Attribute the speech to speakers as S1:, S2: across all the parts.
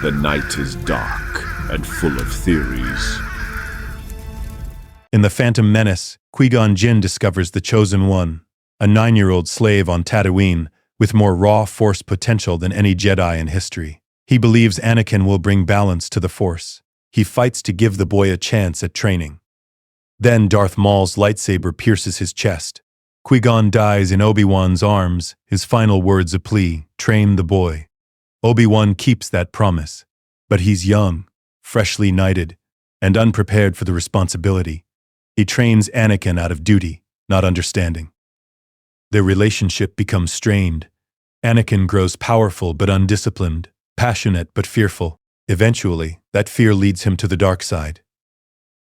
S1: The night is dark and full of theories.
S2: In The Phantom Menace, Qui-Gon Jinn discovers the Chosen One, a 9-year-old slave on Tatooine with more raw Force potential than any Jedi in history. He believes Anakin will bring balance to the Force. He fights to give the boy a chance at training. Then Darth Maul's lightsaber pierces his chest. Qui-Gon dies in Obi-Wan's arms, his final words a plea, "Train the boy." Obi-Wan keeps that promise, but he's young, freshly knighted, and unprepared for the responsibility. He trains Anakin out of duty, not understanding. Their relationship becomes strained. Anakin grows powerful but undisciplined, passionate but fearful. Eventually, that fear leads him to the dark side.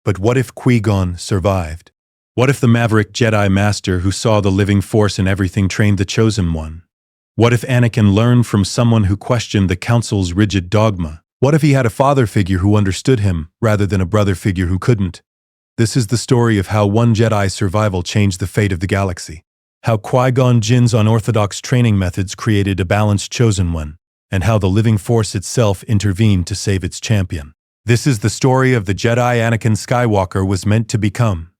S2: But what if Qui-Gon survived? What if the maverick Jedi Master who saw the living Force in everything trained the Chosen One? What if Anakin learned from someone who questioned the Council's rigid dogma? What if he had a father figure who understood him, rather than a brother figure who couldn't? This is the story of how one Jedi's survival changed the fate of the galaxy. How Qui-Gon Jinn's unorthodox training methods created a balanced Chosen One, and how the living Force itself intervened to save its champion. This is the story of the Jedi Anakin Skywalker was meant to become.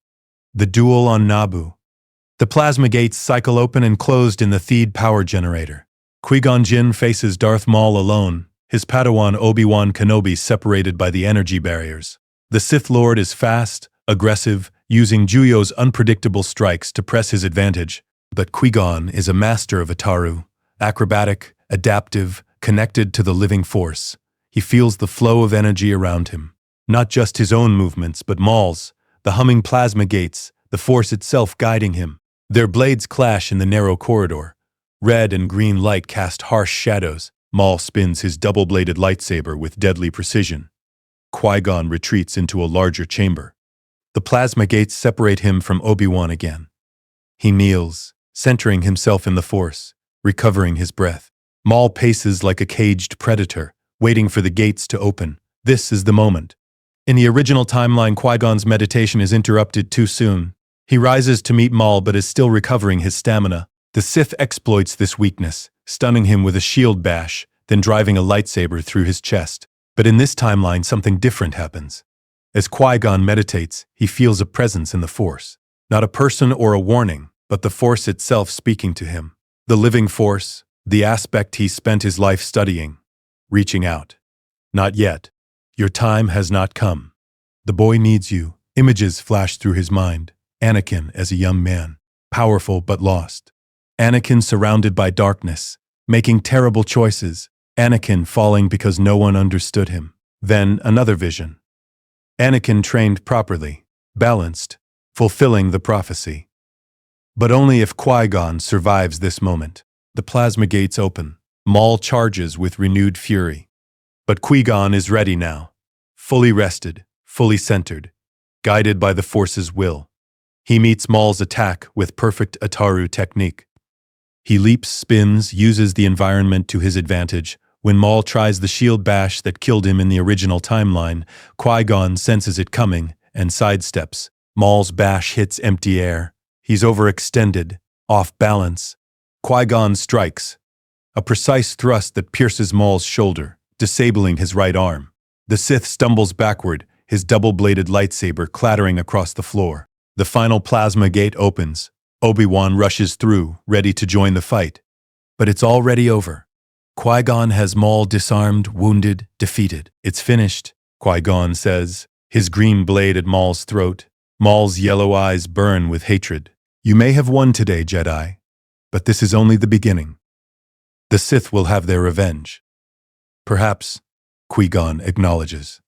S2: The duel on Naboo. The plasma gates cycle open and closed in the Theed power generator. Qui-Gon Jinn faces Darth Maul alone, his Padawan Obi-Wan Kenobi separated by the energy barriers. The Sith Lord is fast, aggressive, using Juyo's unpredictable strikes to press his advantage, but Qui-Gon is a master of Ataru, acrobatic, adaptive, connected to the living Force. He feels the flow of energy around him, not just his own movements, but Maul's, the humming plasma gates, the Force itself guiding him. Their blades clash in the narrow corridor. Red and green light cast harsh shadows. Maul spins his double-bladed lightsaber with deadly precision. Qui-Gon retreats into a larger chamber. The plasma gates separate him from Obi-Wan again. He kneels, centering himself in the Force, recovering his breath. Maul paces like a caged predator, waiting for the gates to open. This is the moment. In the original timeline, Qui-Gon's meditation is interrupted too soon. He rises to meet Maul but is still recovering his stamina. The Sith exploits this weakness, stunning him with a shield bash, then driving a lightsaber through his chest. But in this timeline, something different happens. As Qui-Gon meditates, he feels a presence in the Force. Not a person or a warning, but the Force itself speaking to him. The living Force, the aspect he spent his life studying, reaching out. Not yet. Your time has not come. The boy needs you. Images flash through his mind. Anakin as a young man, powerful but lost. Anakin surrounded by darkness, making terrible choices. Anakin falling because no one understood him. Then another vision. Anakin trained properly, balanced, fulfilling the prophecy. But only if Qui-Gon survives this moment. The plasma gates open. Maul charges with renewed fury. But Qui-Gon is ready now, fully rested, fully centered, guided by the Force's will. He meets Maul's attack with perfect Ataru technique. He leaps, spins, uses the environment to his advantage. When Maul tries the shield bash that killed him in the original timeline, Qui-Gon senses it coming and sidesteps. Maul's bash hits empty air. He's overextended, off balance. Qui-Gon strikes. A precise thrust that pierces Maul's shoulder, disabling his right arm. The Sith stumbles backward, his double-bladed lightsaber clattering across the floor. The final plasma gate opens. Obi-Wan rushes through, ready to join the fight. But it's already over. Qui-Gon has Maul disarmed, wounded, defeated. It's finished, Qui-Gon says, his green blade at Maul's throat. Maul's yellow eyes burn with hatred. You may have won today, Jedi, but this is only the beginning. The Sith will have their revenge. Perhaps, Qui-Gon acknowledges.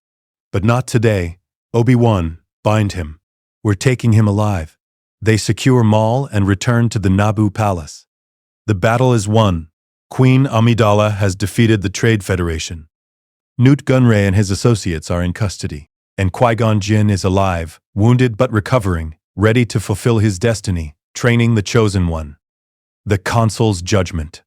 S2: But not today. Obi-Wan, bind him. We're taking him alive. They secure Maul and return to the Naboo Palace. The battle is won. Queen Amidala has defeated the Trade Federation. Newt Gunray and his associates are in custody, and Qui-Gon Jinn is alive, wounded but recovering, ready to fulfill his destiny, training the Chosen One. The Council's judgment.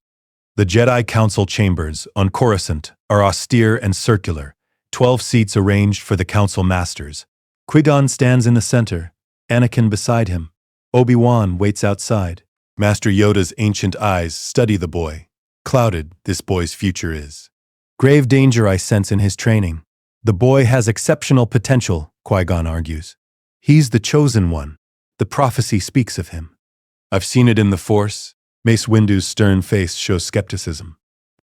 S2: The Jedi Council chambers on Coruscant are austere and circular, 12 seats arranged for the Council Masters. Qui-Gon stands in the center, Anakin beside him. Obi-Wan waits outside. Master Yoda's ancient eyes study the boy. Clouded, this boy's future is. Grave danger I sense in his training. The boy has exceptional potential, Qui-Gon argues. He's the chosen one. The prophecy speaks of him. I've seen it in the Force. Mace Windu's stern face shows skepticism.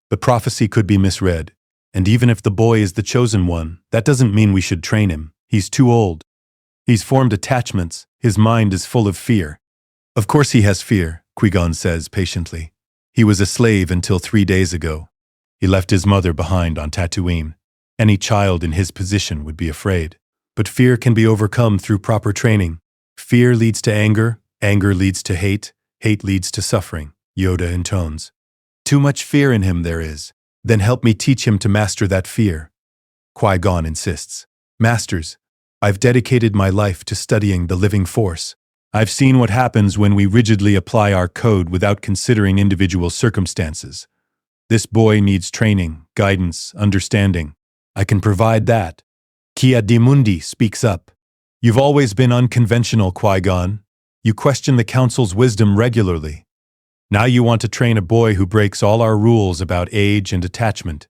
S2: The prophecy could be misread. And even if the boy is the chosen one, that doesn't mean we should train him. He's too old. He's formed attachments. His mind is full of fear. Of course he has fear, Qui-Gon says patiently. He was a slave until 3 days ago. He left his mother behind on Tatooine. Any child in his position would be afraid. But fear can be overcome through proper training. Fear leads to anger, anger leads to hate, hate leads to suffering, Yoda intones. Too much fear in him there is. Then help me teach him to master that fear. Qui-Gon insists. Masters, I've dedicated my life to studying the living force. I've seen what happens when we rigidly apply our code without considering individual circumstances. This boy needs training, guidance, understanding. I can provide that. Ki-Adi-Mundi speaks up. You've always been unconventional, Qui-Gon. You question the Council's wisdom regularly. Now you want to train a boy who breaks all our rules about age and attachment.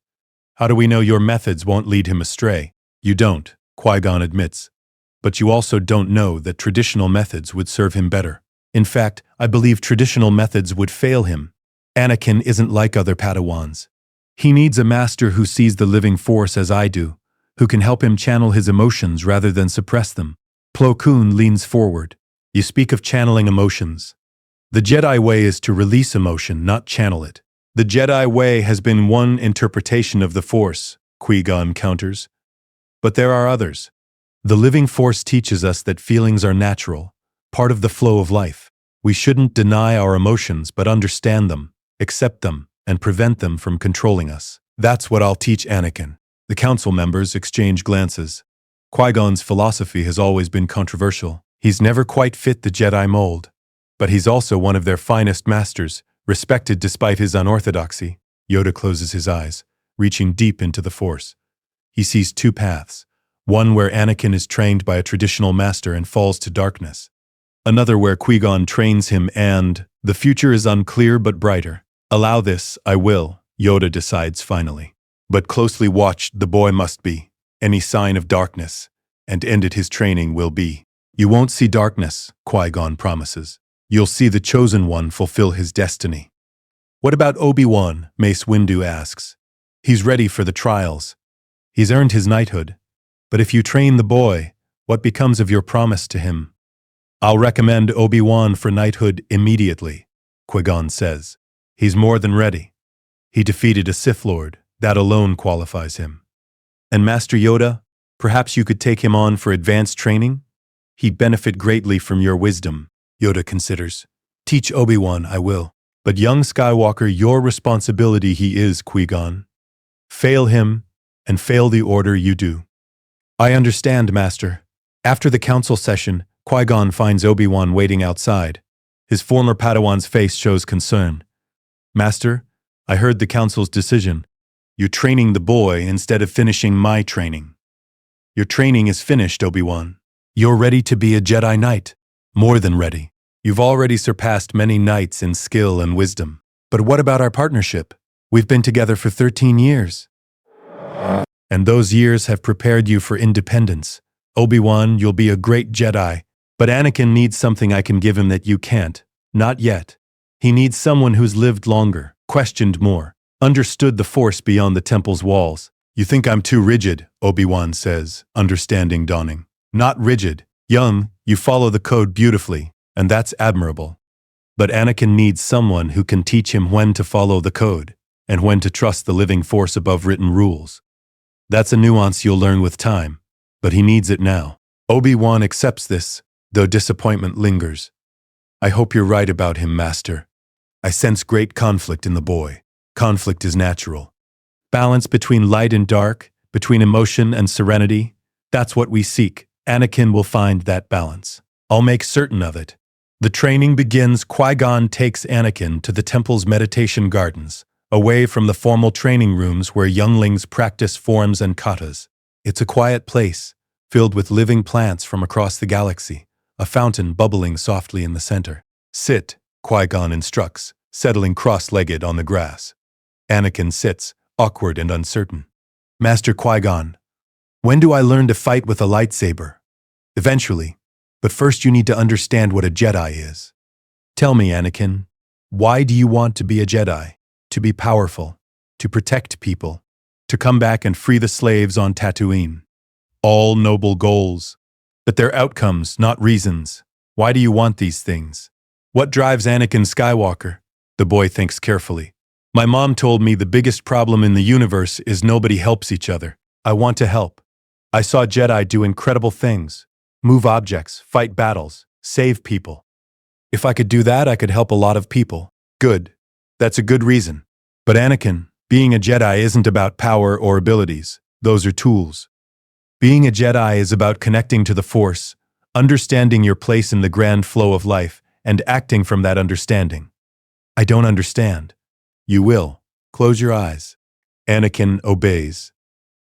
S2: How do we know your methods won't lead him astray? You don't, Qui-Gon admits. But you also don't know that traditional methods would serve him better. In fact, I believe traditional methods would fail him. Anakin isn't like other Padawans. He needs a master who sees the living force as I do, who can help him channel his emotions rather than suppress them. Plo Koon leans forward. You speak of channeling emotions. The Jedi way is to release emotion, not channel it. The Jedi way has been one interpretation of the Force, Qui-Gon counters. But there are others. The living Force teaches us that feelings are natural, part of the flow of life. We shouldn't deny our emotions but understand them, accept them, and prevent them from controlling us. That's what I'll teach Anakin. The council members exchange glances. Qui-Gon's philosophy has always been controversial. He's never quite fit the Jedi mold. But he's also one of their finest masters, respected despite his unorthodoxy. Yoda closes his eyes, reaching deep into the Force. He sees two paths. One where Anakin is trained by a traditional master and falls to darkness. Another where Qui-Gon trains him and the future is unclear but brighter. Allow this, I will, Yoda decides finally. But closely watched the boy must be. Any sign of darkness, and ended his training will be. You won't see darkness, Qui-Gon promises. You'll see the chosen one fulfill his destiny. What about Obi-Wan? Mace Windu asks. He's ready for the trials. He's earned his knighthood. But if you train the boy, what becomes of your promise to him? I'll recommend Obi-Wan for knighthood immediately, Qui-Gon says. He's more than ready. He defeated a Sith Lord. That alone qualifies him. And Master Yoda, perhaps you could take him on for advanced training? He'd benefit greatly from your wisdom, Yoda considers. Teach Obi-Wan, I will. But young Skywalker, your responsibility he is, Qui-Gon. Fail him, and fail the order you do. I understand, Master. After the council session, Qui-Gon finds Obi-Wan waiting outside. His former Padawan's face shows concern. Master, I heard the council's decision. You're training the boy instead of finishing my training. Your training is finished, Obi-Wan. You're ready to be a Jedi Knight. More than ready. You've already surpassed many knights in skill and wisdom. But what about our partnership? We've been together for 13 years. And those years have prepared you for independence. Obi-Wan, you'll be a great Jedi. But Anakin needs something I can give him that you can't. Not yet. He needs someone who's lived longer, questioned more, understood the Force beyond the temple's walls. You think I'm too rigid, Obi-Wan says, understanding dawning. Not rigid. Young, you follow the code beautifully, and that's admirable. But Anakin needs someone who can teach him when to follow the code, and when to trust the living Force above written rules. That's a nuance you'll learn with time, but he needs it now. Obi-Wan accepts this, though disappointment lingers. I hope you're right about him, Master. I sense great conflict in the boy. Conflict is natural. Balance between light and dark, between emotion and serenity, that's what we seek. Anakin will find that balance. I'll make certain of it. The training begins. Qui-Gon takes Anakin to the temple's meditation gardens, away from the formal training rooms where younglings practice forms and katas. It's a quiet place, filled with living plants from across the galaxy, a fountain bubbling softly in the center. Sit, Qui-Gon instructs, settling cross-legged on the grass. Anakin sits, awkward and uncertain. Master Qui-Gon, when do I learn to fight with a lightsaber? Eventually, but first you need to understand what a Jedi is. Tell me, Anakin, why do you want to be a Jedi? To be powerful, to protect people, to come back and free the slaves on Tatooine. All noble goals, but they're outcomes, not reasons. Why do you want these things? What drives Anakin Skywalker? The boy thinks carefully. My mom told me the biggest problem in the universe is nobody helps each other. I want to help. I saw Jedi do incredible things, move objects, fight battles, save people. If I could do that, I could help a lot of people. Good. That's a good reason. But Anakin, being a Jedi isn't about power or abilities. Those are tools. Being a Jedi is about connecting to the Force, understanding your place in the grand flow of life, and acting from that understanding. I don't understand. You will. Close your eyes. Anakin obeys.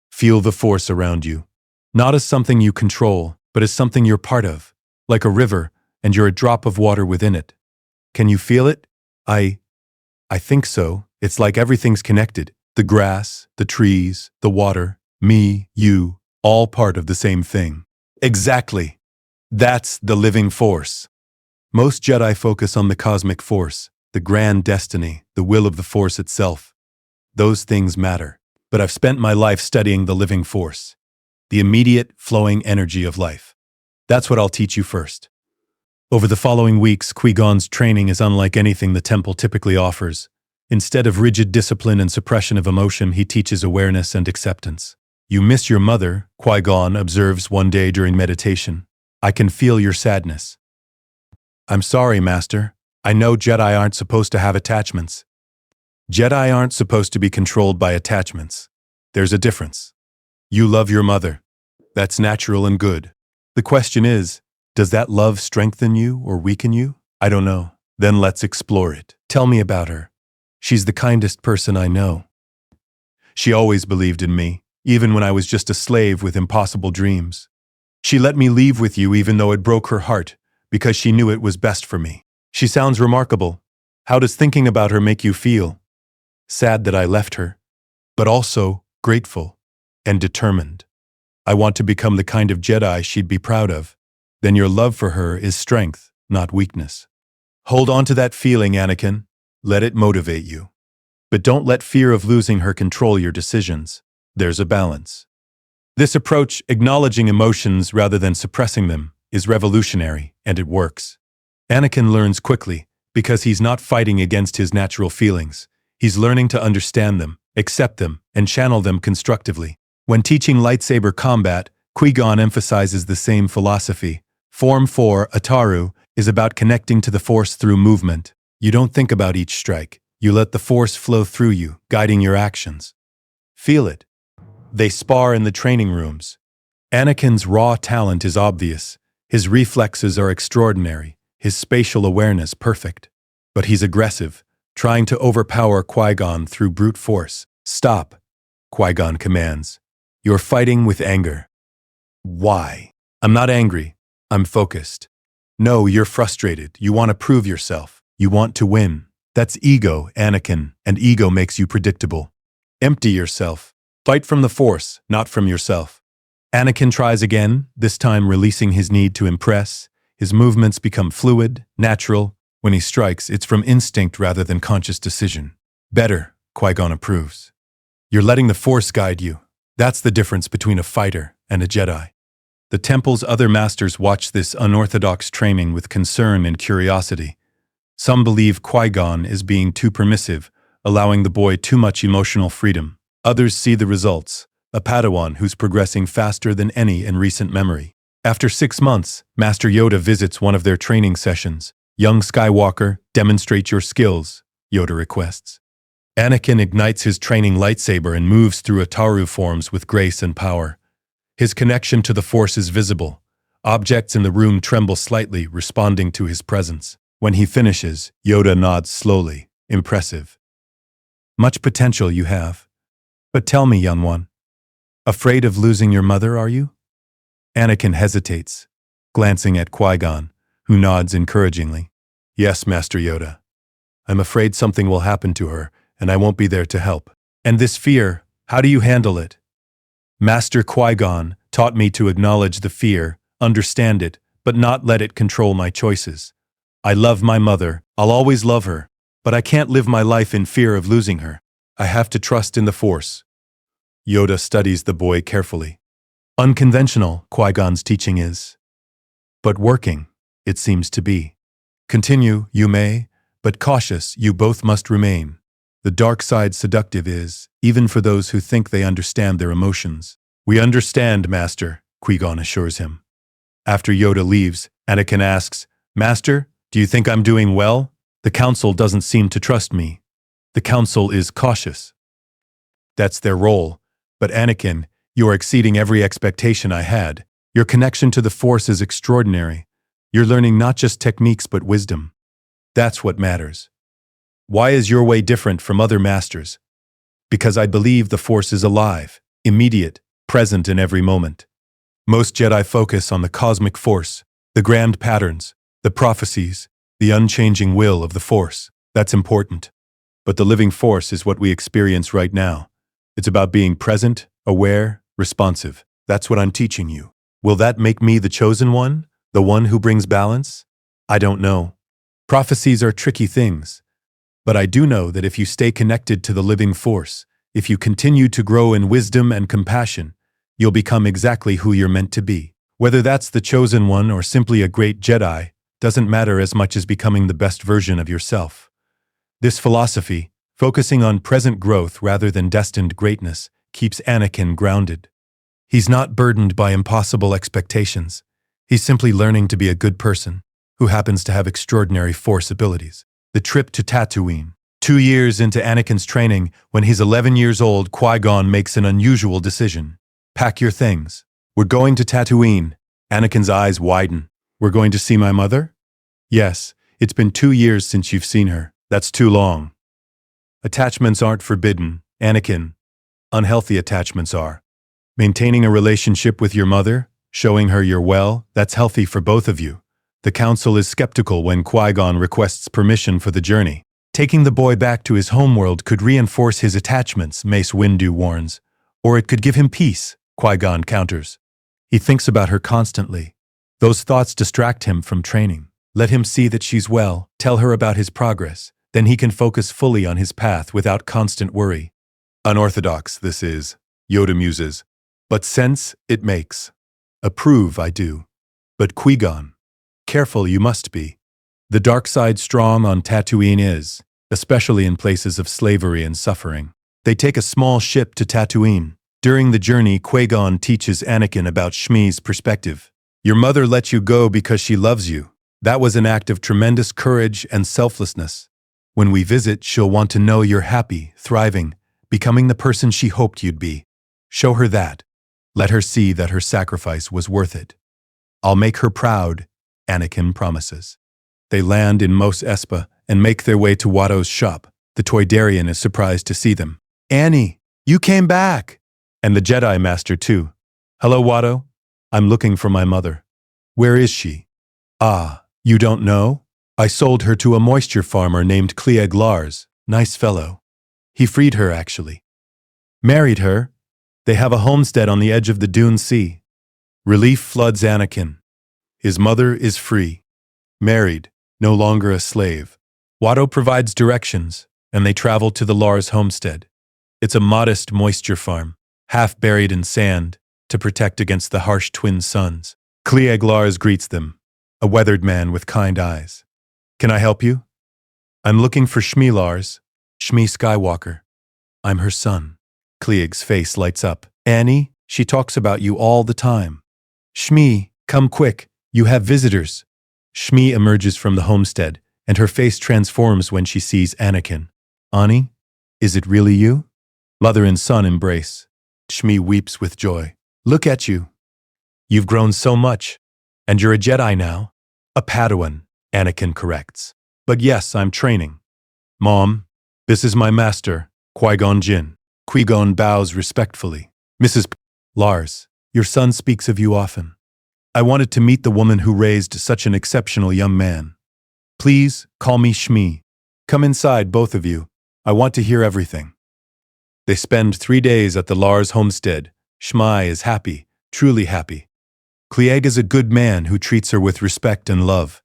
S2: Feel the Force around you. Not as something you control, but as something you're part of. Like a river, and you're a drop of water within it. Can you feel it? I think so. It's like everything's connected. The grass, the trees, the water, me, you, all part of the same thing. Exactly. That's the living Force. Most Jedi focus on the cosmic force, the grand destiny, the will of the Force itself. Those things matter. But I've spent my life studying the living Force, the immediate, flowing energy of life. That's what I'll teach you first. Over the following weeks, Qui-Gon's training is unlike anything the temple typically offers. Instead of rigid discipline and suppression of emotion, he teaches awareness and acceptance. You miss your mother, Qui-Gon observes one day during meditation. I can feel your sadness. I'm sorry, Master. I know Jedi aren't supposed to have attachments. Jedi aren't supposed to be controlled by attachments. There's a difference. You love your mother. That's natural and good. The question is, does that love strengthen you or weaken you? I don't know. Then let's explore it. Tell me about her. She's the kindest person I know. She always believed in me, even when I was just a slave with impossible dreams. She let me leave with you even though it broke her heart, because she knew it was best for me. She sounds remarkable. How does thinking about her make you feel? Sad that I left her, but also grateful and determined. I want to become the kind of Jedi she'd be proud of. Then your love for her is strength, not weakness. Hold on to that feeling, Anakin. Let it motivate you. But don't let fear of losing her control your decisions. There's a balance. This approach, acknowledging emotions rather than suppressing them, is revolutionary, and it works. Anakin learns quickly, because he's not fighting against his natural feelings. He's learning to understand them, accept them, and channel them constructively. When teaching lightsaber combat, Qui-Gon emphasizes the same philosophy. Form 4, Ataru, is about connecting to the Force through movement. You don't think about each strike. You let the Force flow through you, guiding your actions. Feel it. They spar in the training rooms. Anakin's raw talent is obvious. His reflexes are extraordinary, his spatial awareness perfect. But he's aggressive, trying to overpower Qui-Gon through brute force. Stop, Qui-Gon commands. You're fighting with anger. Why? I'm not angry. I'm focused. No, you're frustrated. You want to prove yourself. You want to win. That's ego, Anakin, and ego makes you predictable. Empty yourself. Fight from the Force, not from yourself. Anakin tries again, this time releasing his need to impress. His movements become fluid, natural. When he strikes, it's from instinct rather than conscious decision. Better, Qui-Gon approves. You're letting the Force guide you. That's the difference between a fighter and a Jedi. The Temple's other masters watch this unorthodox training with concern and curiosity. Some believe Qui-Gon is being too permissive, allowing the boy too much emotional freedom. Others see the results, a Padawan who's progressing faster than any in recent memory. After 6 months, Master Yoda visits one of their training sessions. Young Skywalker, demonstrate your skills, Yoda requests. Anakin ignites his training lightsaber and moves through Ataru forms with grace and power. His connection to the Force is visible. Objects in the room tremble slightly, responding to his presence. When he finishes, Yoda nods slowly, impressive. Much potential you have. But tell me, young one, afraid of losing your mother, are you? Anakin hesitates, glancing at Qui-Gon, who nods encouragingly. Yes, Master Yoda. I'm afraid something will happen to her, and I won't be there to help. And this fear, how do you handle it? Master Qui-Gon taught me to acknowledge the fear, understand it, but not let it control my choices. I love my mother, I'll always love her, but I can't live my life in fear of losing her. I have to trust in the Force. Yoda studies the boy carefully. Unconventional, Qui-Gon's teaching is. But working, it seems to be. Continue, you may, but cautious, you both must remain. The dark side seductive is, even for those who think they understand their emotions. We understand, Master, Qui-Gon assures him. After Yoda leaves, Anakin asks, Master, do you think I'm doing well? The Council doesn't seem to trust me. The Council is cautious. That's their role. But Anakin, you are exceeding every expectation I had. Your connection to the Force is extraordinary. You're learning not just techniques but wisdom. That's what matters. Why is your way different from other masters? Because I believe the Force is alive, immediate, present in every moment. Most Jedi focus on the cosmic force, the grand patterns, the prophecies, the unchanging will of the Force. That's important. But the living Force is what we experience right now. It's about being present, aware, responsive. That's what I'm teaching you. Will that make me the chosen one? The one who brings balance? I don't know. Prophecies are tricky things. But I do know that if you stay connected to the living Force, if you continue to grow in wisdom and compassion, you'll become exactly who you're meant to be. Whether that's the chosen one or simply a great Jedi, doesn't matter as much as becoming the best version of yourself. This philosophy, focusing on present growth rather than destined greatness, keeps Anakin grounded. He's not burdened by impossible expectations. He's simply learning to be a good person who happens to have extraordinary Force abilities. The trip to Tatooine. 2 years into Anakin's training, when he's 11 years old, Qui-Gon makes an unusual decision. Pack your things. We're going to Tatooine. Anakin's eyes widen. We're going to see my mother? Yes, it's been 2 years since you've seen her. That's too long. Attachments aren't forbidden, Anakin. Unhealthy attachments are. Maintaining a relationship with your mother, showing her you're well, that's healthy for both of you. The Council is skeptical when Qui-Gon requests permission for the journey. Taking the boy back to his homeworld could reinforce his attachments, Mace Windu warns. Or it could give him peace, Qui-Gon counters. He thinks about her constantly. Those thoughts distract him from training. Let him see that she's well, tell her about his progress. Then he can focus fully on his path without constant worry. Unorthodox, this is, Yoda muses. But sense it makes. Approve, I do. But Qui-Gon, careful you must be. The dark side strong on Tatooine is, especially in places of slavery and suffering. They take a small ship to Tatooine. During the journey, Qui-Gon teaches Anakin about Shmi's perspective. Your mother let you go because she loves you. That was an act of tremendous courage and selflessness. When we visit, she'll want to know you're happy, thriving, becoming the person she hoped you'd be. Show her that. Let her see that her sacrifice was worth it. I'll make her proud, Anakin promises. They land in Mos Espa and make their way to Watto's shop. The Toydarian is surprised to see them. Annie, you came back! And the Jedi Master too. Hello, Watto. I'm looking for my mother. Where is she? Ah, you don't know? I sold her to a moisture farmer named Cliegg Lars. Nice fellow. He freed her, actually. Married her. They have a homestead on the edge of the Dune Sea. Relief floods Anakin. His mother is free. Married, no longer a slave. Watto provides directions, and they travel to the Lars homestead. It's a modest moisture farm, half buried in sand, to protect against the harsh twin suns. Cliegg Lars greets them, a weathered man with kind eyes. Can I help you? I'm looking for Shmi Lars, Shmi Skywalker. I'm her son. Cliegg's face lights up. Annie, she talks about you all the time. Shmi, come quick, you have visitors. Shmi emerges from the homestead, and her face transforms when she sees Anakin. Annie, is it really you? Mother and son embrace. Shmi weeps with joy. Look at you. You've grown so much. And you're a Jedi now. A Padawan, Anakin corrects. But yes, I'm training. Mom, this is my master, Qui-Gon Jinn. Qui-Gon bows respectfully. Mrs. Lars, your son speaks of you often. I wanted to meet the woman who raised such an exceptional young man. Please, call me Shmi. Come inside, both of you. I want to hear everything. They spend 3 days at the Lars homestead. Shmi is happy, truly happy. Cliegg is a good man who treats her with respect and love.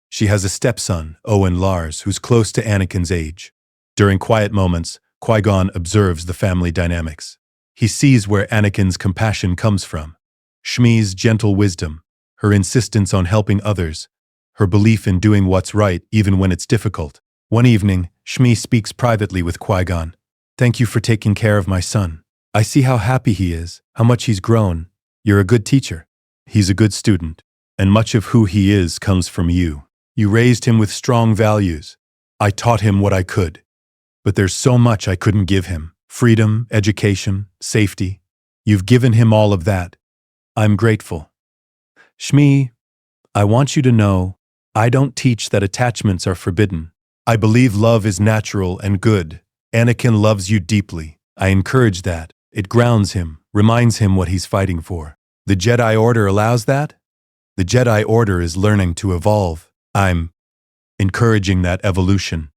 S2: She has a stepson, Owen Lars, who's close to Anakin's age. During quiet moments, Qui-Gon observes the family dynamics. He sees where Anakin's compassion comes from. Shmi's gentle wisdom, her insistence on helping others, her belief in doing what's right even when it's difficult. One evening, Shmi speaks privately with Qui-Gon. "Thank you for taking care of my son. I see how happy he is, how much he's grown. You're a good teacher. He's a good student, and much of who he is comes from you. You raised him with strong values. I taught him what I could. But there's so much I couldn't give him. Freedom, education, safety. You've given him all of that. I'm grateful. Shmi, I want you to know, I don't teach that attachments are forbidden. I believe love is natural and good. Anakin loves you deeply. I encourage that. It grounds him, reminds him what he's fighting for. The Jedi Order allows that? The Jedi Order is learning to evolve. I'm encouraging that evolution.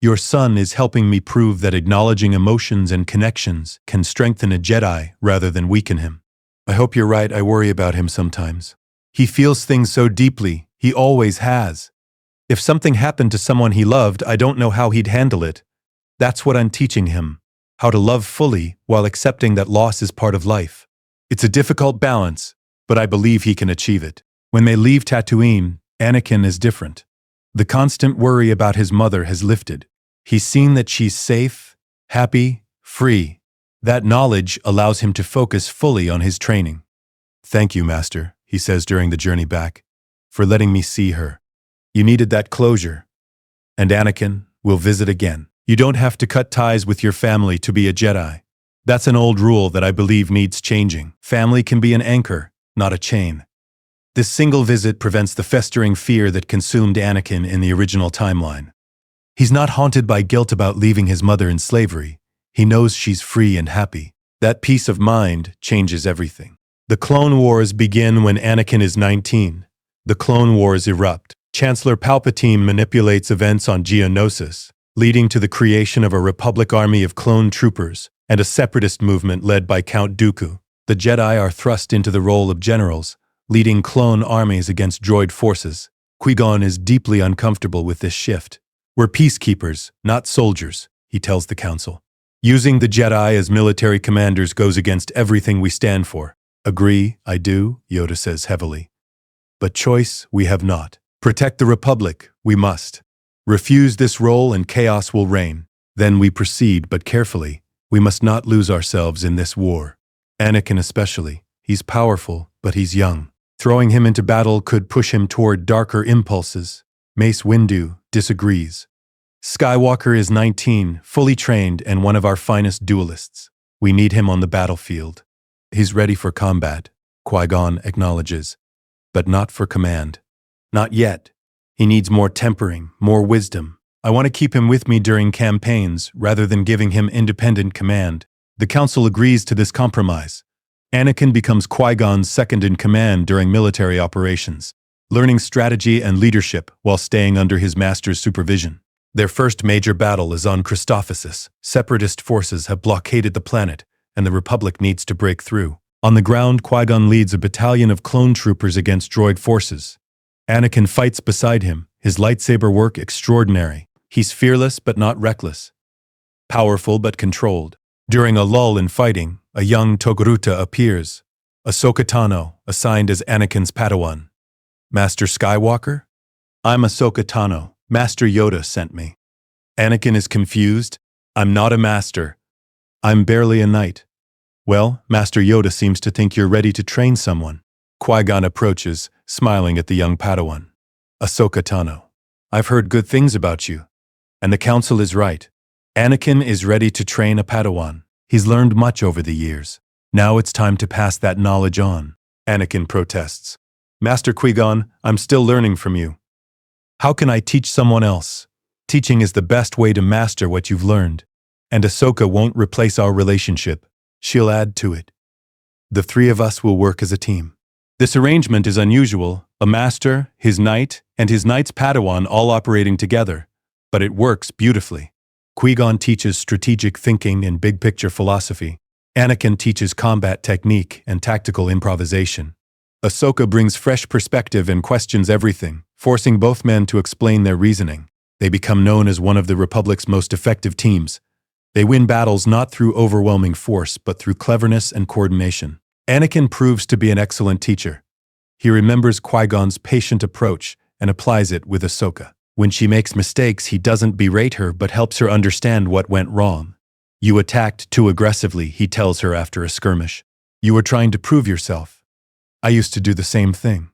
S2: Your son is helping me prove that acknowledging emotions and connections can strengthen a Jedi rather than weaken him. I hope you're right. I worry about him sometimes. He feels things so deeply. He always has. If something happened to someone he loved, I don't know how he'd handle it. That's what I'm teaching him. How to love fully while accepting that loss is part of life. It's a difficult balance, but I believe he can achieve it. When they leave Tatooine, Anakin is different. The constant worry about his mother has lifted. He's seen that she's safe, happy, free. That knowledge allows him to focus fully on his training. Thank you, Master, he says during the journey back, for letting me see her. You needed that closure. And Anakin, we'll visit again. You don't have to cut ties with your family to be a Jedi. That's an old rule that I believe needs changing. Family can be an anchor, not a chain. This single visit prevents the festering fear that consumed Anakin in the original timeline. He's not haunted by guilt about leaving his mother in slavery. He knows she's free and happy. That peace of mind changes everything. The Clone Wars begin when Anakin is 19. The Clone Wars erupt. Chancellor Palpatine manipulates events on Geonosis, leading to the creation of a Republic army of clone troopers and a separatist movement led by Count Dooku. The Jedi are thrust into the role of generals, leading clone armies against droid forces. Qui-Gon is deeply uncomfortable with this shift. We're peacekeepers, not soldiers, he tells the Council. Using the Jedi as military commanders goes against everything we stand for. Agree, I do, Yoda says heavily. But choice, we have not. Protect the Republic, we must. Refuse this role and chaos will reign. Then we proceed, but carefully. We must not lose ourselves in this war. Anakin especially. He's powerful, but he's young. Throwing him into battle could push him toward darker impulses. Mace Windu disagrees. Skywalker is 19, fully trained, and one of our finest duelists. We need him on the battlefield. He's ready for combat, Qui-Gon acknowledges, but not for command. Not yet. He needs more tempering, more wisdom. I want to keep him with me during campaigns rather than giving him independent command. The Council agrees to this compromise. Anakin becomes Qui-Gon's second-in-command during military operations, learning strategy and leadership while staying under his master's supervision. Their first major battle is on Christophasis. Separatist forces have blockaded the planet, and the Republic needs to break through. On the ground, Qui-Gon leads a battalion of clone troopers against droid forces. Anakin fights beside him, his lightsaber work extraordinary. He's fearless but not reckless, powerful but controlled. During a lull in fighting, a young Togruta appears, Ahsoka Tano, assigned as Anakin's Padawan. Master Skywalker? I'm Ahsoka Tano. Master Yoda sent me. Anakin is confused. I'm not a master. I'm barely a knight. Well, Master Yoda seems to think you're ready to train someone. Qui-Gon approaches, smiling at the young Padawan. Ahsoka Tano, I've heard good things about you. And the Council is right. Anakin is ready to train a Padawan. He's learned much over the years. Now it's time to pass that knowledge on. Anakin protests. Master Qui-Gon, I'm still learning from you. How can I teach someone else? Teaching is the best way to master what you've learned. And Ahsoka won't replace our relationship. She'll add to it. The three of us will work as a team. This arrangement is unusual, a master, his knight, and his knight's Padawan all operating together. But it works beautifully. Qui-Gon teaches strategic thinking and big-picture philosophy. Anakin teaches combat technique and tactical improvisation. Ahsoka brings fresh perspective and questions everything, forcing both men to explain their reasoning. They become known as one of the Republic's most effective teams. They win battles not through overwhelming force, but through cleverness and coordination. Anakin proves to be an excellent teacher. He remembers Qui-Gon's patient approach and applies it with Ahsoka. When she makes mistakes, he doesn't berate her but helps her understand what went wrong. "You attacked too aggressively," he tells her after a skirmish. "You were trying to prove yourself. I used to do the same thing.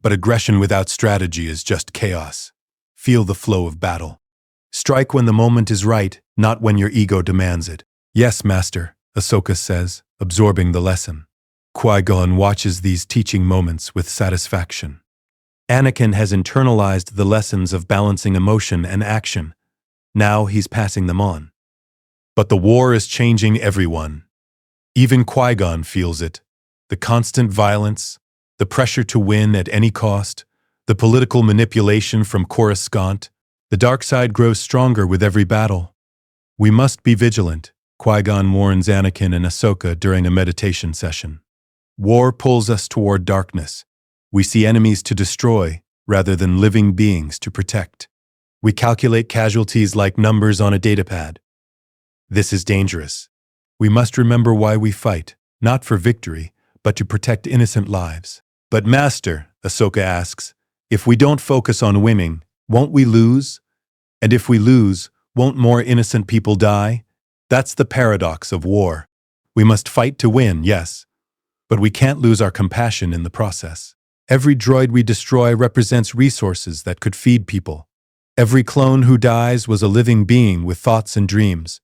S2: But aggression without strategy is just chaos. Feel the flow of battle. Strike when the moment is right, not when your ego demands it." "Yes, Master," Ahsoka says, absorbing the lesson. Qui-Gon watches these teaching moments with satisfaction. Anakin has internalized the lessons of balancing emotion and action. Now he's passing them on. But the war is changing everyone. Even Qui-Gon feels it. The constant violence, the pressure to win at any cost, the political manipulation from Coruscant. The dark side grows stronger with every battle. "We must be vigilant," Qui-Gon warns Anakin and Ahsoka during a meditation session. "War pulls us toward darkness. We see enemies to destroy rather than living beings to protect. We calculate casualties like numbers on a datapad. This is dangerous. We must remember why we fight, not for victory, but to protect innocent lives." "But Master," Ahsoka asks, "if we don't focus on winning, won't we lose? And if we lose, won't more innocent people die? That's the paradox of war. We must fight to win, yes, but we can't lose our compassion in the process. Every droid we destroy represents resources that could feed people. Every clone who dies was a living being with thoughts and dreams.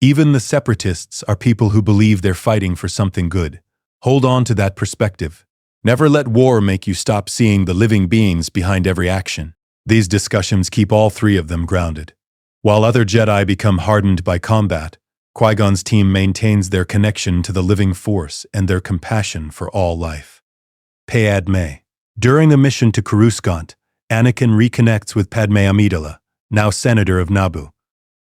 S2: Even the separatists are people who believe they're fighting for something good. Hold on to that perspective. Never let war make you stop seeing the living beings behind every action." These discussions keep all three of them grounded. While other Jedi become hardened by combat, Qui-Gon's team maintains their connection to the living force and their compassion for all life. Padme. During the mission to Coruscant, Anakin reconnects with Padme Amidala, now Senator of Naboo.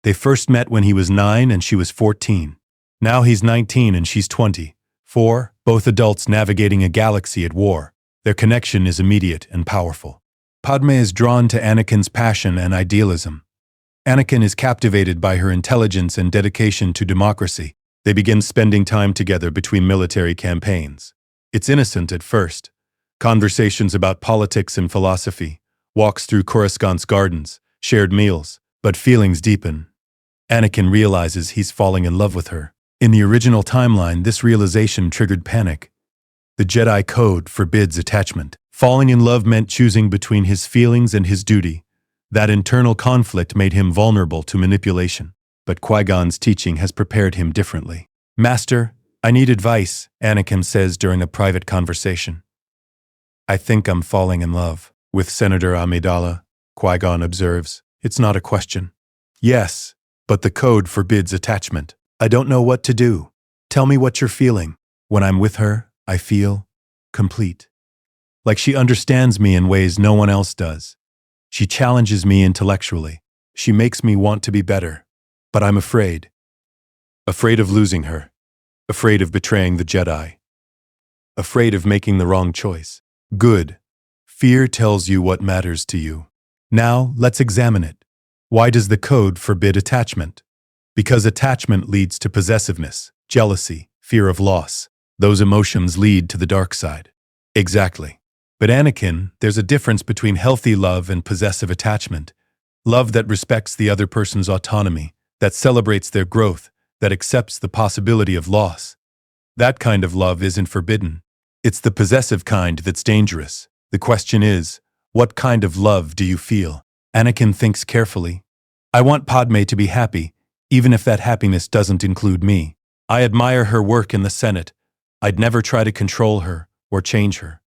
S2: They first met when he was 9 and she was 14. Now he's 19 and she's 24, both adults navigating a galaxy at war. Their connection is immediate and powerful. Padme is drawn to Anakin's passion and idealism. Anakin is captivated by her intelligence and dedication to democracy. They begin spending time together between military campaigns. It's innocent at first. Conversations about politics and philosophy, walks through Coruscant's gardens, shared meals, but feelings deepen. Anakin realizes he's falling in love with her. In the original timeline, this realization triggered panic. The Jedi Code forbids attachment. Falling in love meant choosing between his feelings and his duty. That internal conflict made him vulnerable to manipulation. But Qui-Gon's teaching has prepared him differently. "Master, I need advice," Anakin says during a private conversation. "I think I'm falling in love with Senator Amidala," Qui-Gon observes. "It's not a question." "Yes, but the code forbids attachment. I don't know what to do. Tell me what you're feeling." "When I'm with her, I feel complete. Like she understands me in ways no one else does. She challenges me intellectually. She makes me want to be better. But I'm afraid. Afraid of losing her. Afraid of betraying the Jedi. Afraid of making the wrong choice." "Good. Fear tells you what matters to you. Now, let's examine it. Why does the code forbid attachment?" "Because attachment leads to possessiveness, jealousy, fear of loss. Those emotions lead to the dark side." "Exactly. But Anakin, there's a difference between healthy love and possessive attachment. Love that respects the other person's autonomy, that celebrates their growth, that accepts the possibility of loss. That kind of love isn't forbidden. It's the possessive kind that's dangerous. The question is, what kind of love do you feel?" Anakin thinks carefully. "I want Padme to be happy, even if that happiness doesn't include me. I admire her work in the Senate. I'd never try to control her or change her.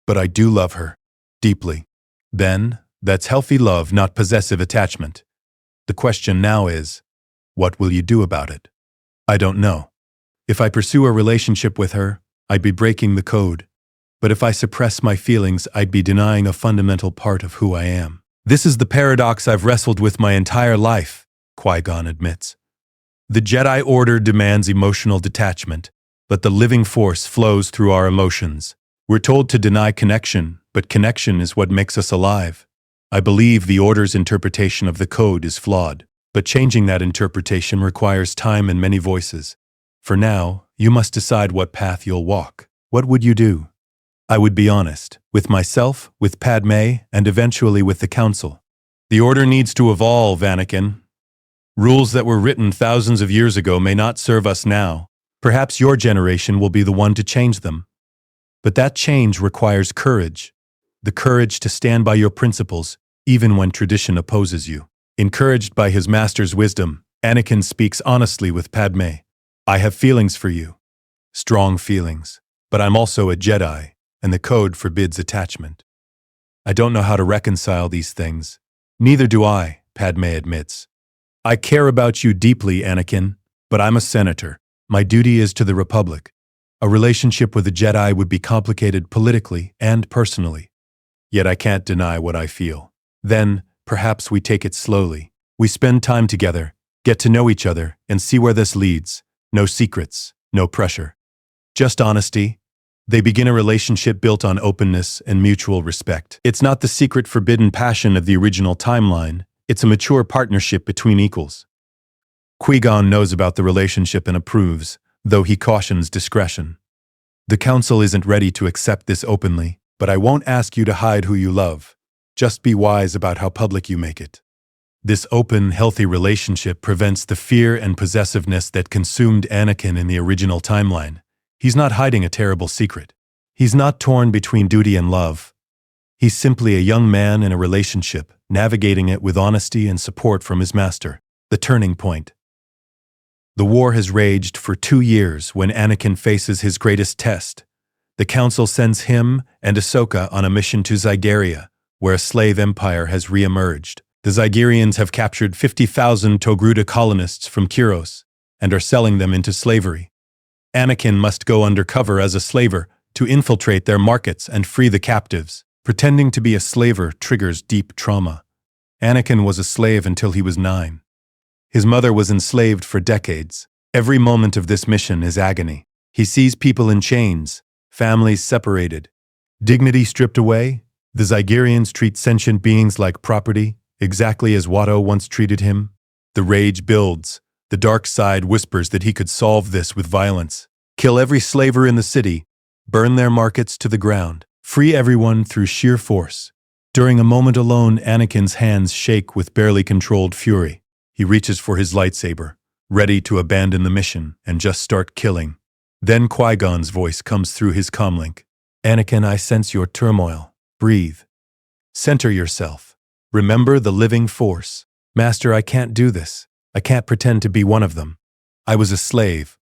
S2: But I do love her, deeply. Then, that's healthy love, not possessive attachment. The question now is, what will you do about it?" "I don't know. If I pursue a relationship with her, I'd be breaking the code. But if I suppress my feelings, I'd be denying a fundamental part of who I am. This is the paradox I've wrestled with my entire life," Qui-Gon admits. The Jedi Order demands emotional detachment, but the living force flows through our emotions. We're told to deny connection, but connection is what makes us alive. I believe the Order's interpretation of the code is flawed, but changing that interpretation requires time and many voices. For now, you must decide what path you'll walk. What would you do? I would be honest, with myself, with Padme, and eventually with the Council. The Order needs to evolve, Anakin. Rules that were written thousands of years ago may not serve us now. Perhaps your generation will be the one to change them. But that change requires courage. The courage to stand by your principles, even when tradition opposes you. Encouraged by his master's wisdom, Anakin speaks honestly with Padme. I have feelings for you. Strong feelings. But I'm also a Jedi, and the code forbids attachment. I don't know how to reconcile these things. Neither do I, Padme admits. I care about you deeply, Anakin, but I'm a senator. My duty is to the Republic. A relationship with a Jedi would be complicated politically and personally. Yet I can't deny what I feel. Then, perhaps we take it slowly. We spend time together, get to know each other, and see where this leads. No secrets, no pressure. Just honesty. They begin a relationship built on openness and mutual respect. It's not the secret forbidden passion of the original timeline. It's a mature partnership between equals. Qui-Gon knows about the relationship and approves, though he cautions discretion. The Council isn't ready to accept this openly, but I won't ask you to hide who you love. Just be wise about how public you make it. This open, healthy relationship prevents the fear and possessiveness that consumed Anakin in the original timeline. He's not hiding a terrible secret. He's not torn between duty and love. He's simply a young man in a relationship, navigating it with honesty and support from his master. The turning point. The war has raged for 2 years when Anakin faces his greatest test. The Council sends him and Ahsoka on a mission to Zygeria, where a slave empire has re-emerged. The Zygerians have captured 50,000 Togruta colonists from Kyros and are selling them into slavery. Anakin must go undercover as a slaver to infiltrate their markets and free the captives. Pretending to be a slaver triggers deep trauma. Anakin was a slave until he was 9. His mother was enslaved for decades. Every moment of this mission is agony. He sees people in chains, families separated, dignity stripped away. The Zygerians treat sentient beings like property, exactly as Watto once treated him. The rage builds. The dark side whispers that he could solve this with violence. Kill every slaver in the city, burn their markets to the ground, free everyone through sheer force. During a moment alone, Anakin's hands shake with barely controlled fury. He reaches for his lightsaber, ready to abandon the mission and just start killing. Then Qui-Gon's voice comes through his comlink. Anakin, I sense your turmoil. Breathe. Center yourself. Remember the living force. Master, I can't do this. I can't pretend to be one of them. I was a slave.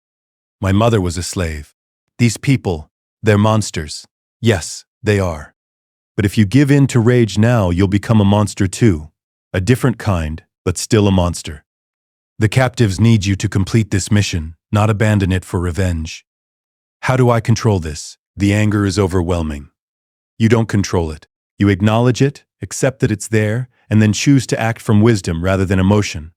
S2: My mother was a slave. These people, they're monsters. Yes, they are. But if you give in to rage now, you'll become a monster too. A different kind, but still a monster. The captives need you to complete this mission, not abandon it for revenge. How do I control this? The anger is overwhelming. You don't control it. You acknowledge it, accept that it's there, and then choose to act from wisdom rather than emotion.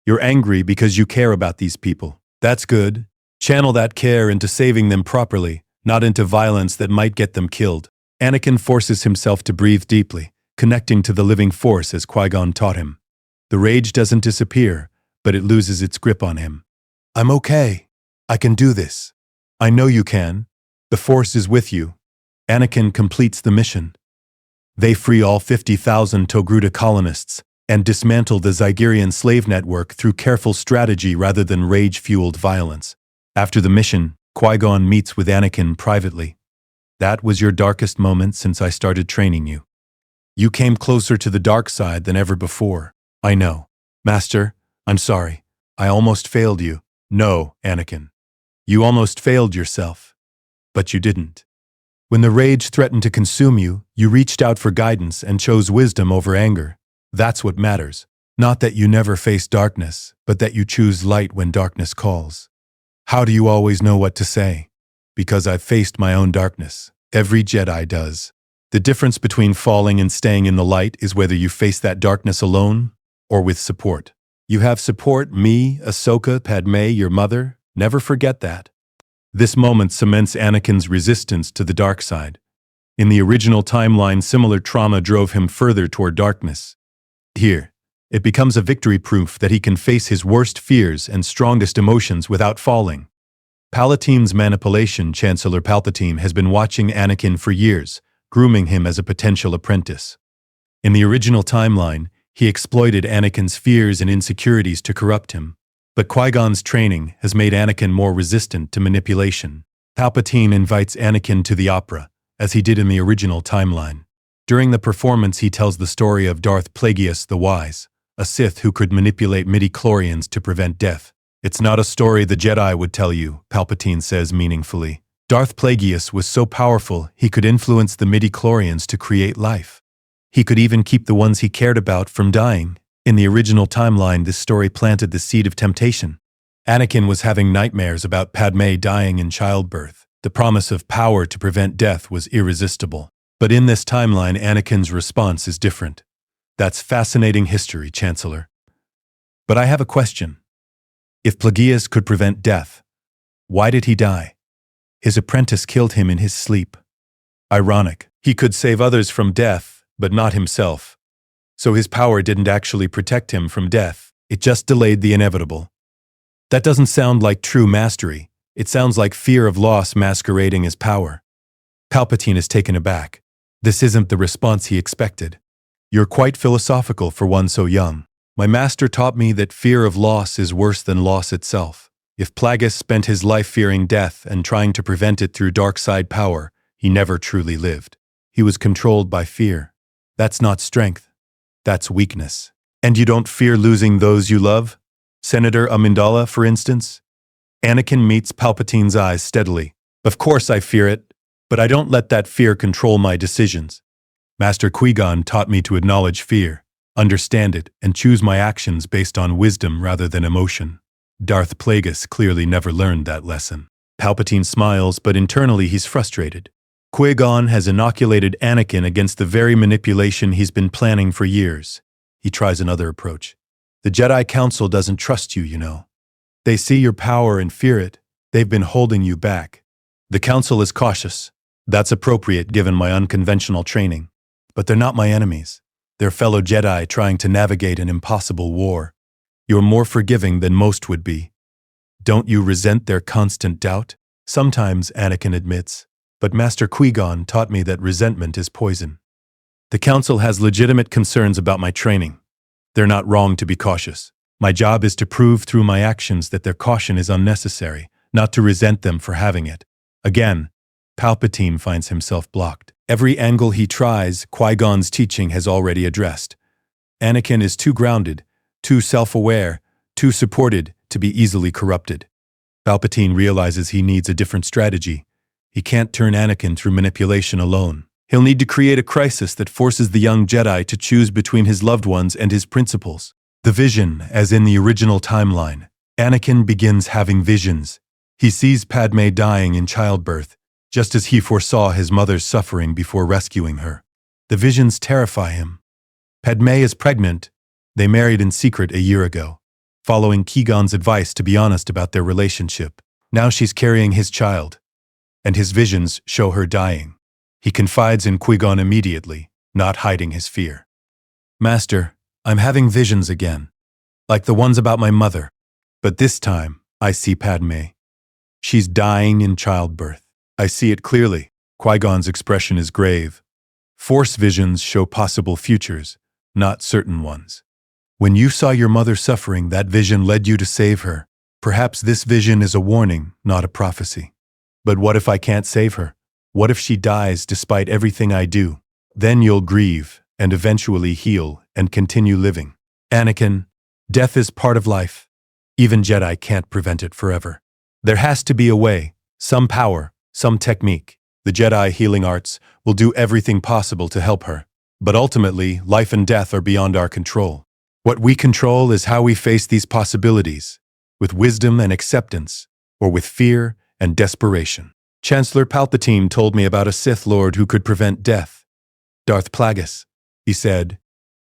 S2: You're angry because you care about these people. That's good. Channel that care into saving them properly, not into violence that might get them killed. Anakin forces himself to breathe deeply, connecting to the living force as Qui-Gon taught him. The rage doesn't disappear, but it loses its grip on him. I'm okay. I can do this. I know you can. The Force is with you. Anakin completes the mission. They free all 50,000 Togruta colonists and dismantle the Zygerian slave network through careful strategy rather than rage-fueled violence. After the mission, Qui-Gon meets with Anakin privately. That was your darkest moment since I started training you. You came closer to the dark side than ever before. I know. Master, I'm sorry. I almost failed you. No, Anakin. You almost failed yourself. But you didn't. When the rage threatened to consume you, you reached out for guidance and chose wisdom over anger. That's what matters. Not that you never face darkness, but that you choose light when darkness calls. How do you always know what to say? Because I've faced my own darkness. Every Jedi does. The difference between falling and staying in the light is whether you face that darkness alone or with support. You have support, me, Ahsoka, Padme, your mother. Never forget that. This moment cements Anakin's resistance to the dark side. In the original timeline, similar trauma drove him further toward darkness. Here, it becomes a victory proof that he can face his worst fears and strongest emotions without falling. Palpatine's manipulation. Chancellor Palpatine has been watching Anakin for years, grooming him as a potential apprentice. In the original timeline, he exploited Anakin's fears and insecurities to corrupt him. But Qui-Gon's training has made Anakin more resistant to manipulation. Palpatine invites Anakin to the opera, as he did in the original timeline. During the performance, he tells the story of Darth Plagueis the Wise, a Sith who could manipulate midi-chlorians to prevent death. It's not a story the Jedi would tell you, Palpatine says meaningfully. Darth Plagueis was so powerful he could influence the midi-chlorians to create life. He could even keep the ones he cared about from dying. In the original timeline, this story planted the seed of temptation. Anakin was having nightmares about Padme dying in childbirth. The promise of power to prevent death was irresistible. But in this timeline, Anakin's response is different. That's fascinating history, Chancellor. But I have a question. If Plagueis could prevent death, why did he die? His apprentice killed him in his sleep. Ironic. He could save others from death, but not himself. So his power didn't actually protect him from death, it just delayed the inevitable. That doesn't sound like true mastery. It sounds like fear of loss masquerading as power. Palpatine is taken aback. This isn't the response he expected. You're quite philosophical for one so young. My master taught me that fear of loss is worse than loss itself. If Plagueis spent his life fearing death and trying to prevent it through dark side power, he never truly lived. He was controlled by fear. That's not strength. That's weakness. And you don't fear losing those you love? Senator Amidala, for instance? Anakin meets Palpatine's eyes steadily. Of course I fear it, but I don't let that fear control my decisions. Master Qui-Gon taught me to acknowledge fear, understand it, and choose my actions based on wisdom rather than emotion. Darth Plagueis clearly never learned that lesson. Palpatine smiles, but internally he's frustrated. Qui-Gon has inoculated Anakin against the very manipulation he's been planning for years. He tries another approach. The Jedi Council doesn't trust you, you know. They see your power and fear it. They've been holding you back. The Council is cautious. That's appropriate given my unconventional training. But they're not my enemies. They're fellow Jedi trying to navigate an impossible war. You're more forgiving than most would be. Don't you resent their constant doubt? Sometimes, Anakin admits. But Master Qui-Gon taught me that resentment is poison. The Council has legitimate concerns about my training. They're not wrong to be cautious. My job is to prove through my actions that their caution is unnecessary, not to resent them for having it. Again, Palpatine finds himself blocked. Every angle he tries, Qui-Gon's teaching has already addressed. Anakin is too grounded, too self-aware, too supported to be easily corrupted. Palpatine realizes he needs a different strategy. He can't turn Anakin through manipulation alone. He'll need to create a crisis that forces the young Jedi to choose between his loved ones and his principles. The vision, as in the original timeline. Anakin begins having visions. He sees Padme dying in childbirth, just as he foresaw his mother's suffering before rescuing her. The visions terrify him. Padme is pregnant. They married in secret a year ago, following Qui-Gon's advice to be honest about their relationship. Now she's carrying his child, and his visions show her dying. He confides in Qui-Gon immediately, not hiding his fear. Master, I'm having visions again, like the ones about my mother. But this time, I see Padme. She's dying in childbirth. I see it clearly. Qui-Gon's expression is grave. Force visions show possible futures, not certain ones. When you saw your mother suffering, that vision led you to save her. Perhaps this vision is a warning, not a prophecy. But what if I can't save her? What if she dies despite everything I do? Then you'll grieve, and eventually heal, and continue living. Anakin, death is part of life. Even Jedi can't prevent it forever. There has to be a way, some power, some technique. The Jedi healing arts will do everything possible to help her. But ultimately, life and death are beyond our control. What we control is how we face these possibilities, with wisdom and acceptance, or with fear and desperation. Chancellor Palpatine told me about a Sith Lord who could prevent death. Darth Plagueis, he said.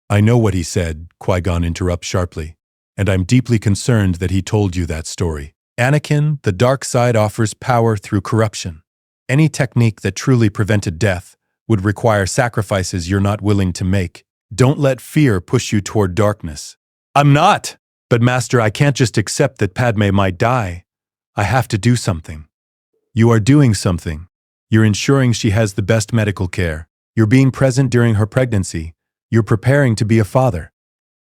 S2: I know what he said, Qui-Gon interrupts sharply. and I'm deeply concerned that he told you that story. Anakin, the dark side offers power through corruption. Any technique that truly prevented death would require sacrifices you're not willing to make. Don't let fear push you toward darkness. I'm not! But Master, I can't just accept that Padme might die. I have to do something. You are doing something. You're ensuring she has the best medical care. You're being present during her pregnancy. You're preparing to be a father.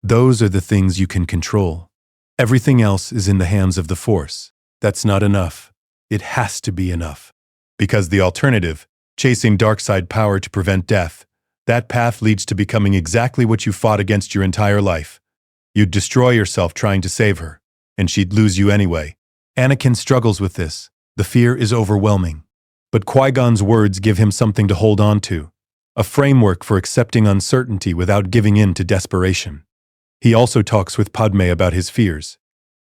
S2: Those are the things you can control. Everything else is in the hands of the Force. That's not enough. It has to be enough. Because the alternative, chasing dark side power to prevent death, that path leads to becoming exactly what you fought against your entire life. You'd destroy yourself trying to save her, and she'd lose you anyway. Anakin struggles with this. The fear is overwhelming. But Qui-Gon's words give him something to hold on to, a framework for accepting uncertainty without giving in to desperation. He also talks with Padme about his fears.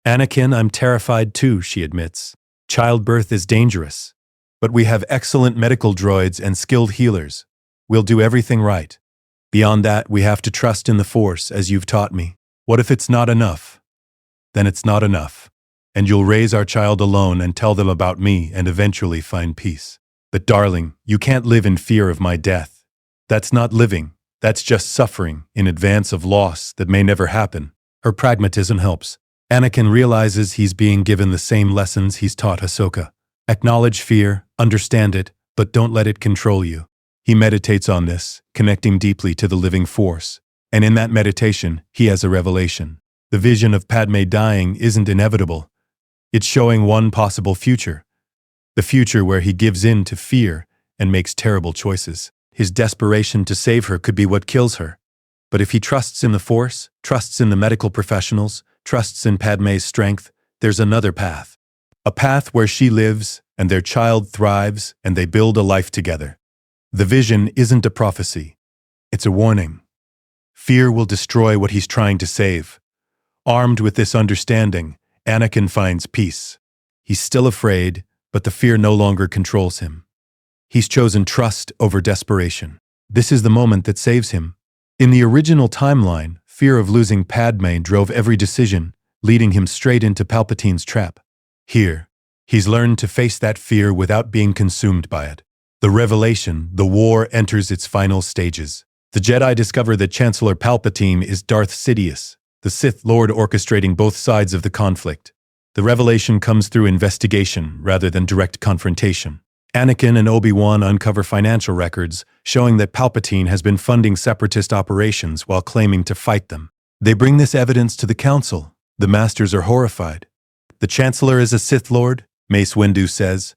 S2: Anakin, I'm terrified too, she admits. Childbirth is dangerous. But we have excellent medical droids and skilled healers. We'll do everything right. Beyond that, we have to trust in the Force, as you've taught me. What if it's not enough? Then it's not enough. And you'll raise our child alone and tell them about me and eventually find peace. But darling, you can't live in fear of my death. That's not living. That's just suffering in advance of loss that may never happen. Her pragmatism helps. Anakin realizes he's being given the same lessons he's taught Ahsoka. Acknowledge fear, understand it, but don't let it control you. He meditates on this, connecting deeply to the living Force. And in that meditation, he has a revelation. The vision of Padme dying isn't inevitable. It's showing one possible future. The future where he gives in to fear and makes terrible choices. His desperation to save her could be what kills her. But if he trusts in the Force, trusts in the medical professionals, trusts in Padme's strength, there's another path. A path where she lives and their child thrives and they build a life together. The vision isn't a prophecy. It's a warning. Fear will destroy what he's trying to save. Armed with this understanding, Anakin finds peace. He's still afraid, but the fear no longer controls him. He's chosen trust over desperation. This is the moment that saves him. In the original timeline, fear of losing Padme drove every decision, leading him straight into Palpatine's trap. Here, he's learned to face that fear without being consumed by it. The revelation, the war enters its final stages. The Jedi discover that Chancellor Palpatine is Darth Sidious, the Sith Lord orchestrating both sides of the conflict. The revelation comes through investigation rather than direct confrontation. Anakin and Obi-Wan uncover financial records showing that Palpatine has been funding separatist operations while claiming to fight them. They bring this evidence to the Council. The Masters are horrified. The Chancellor is a Sith Lord, Mace Windu says.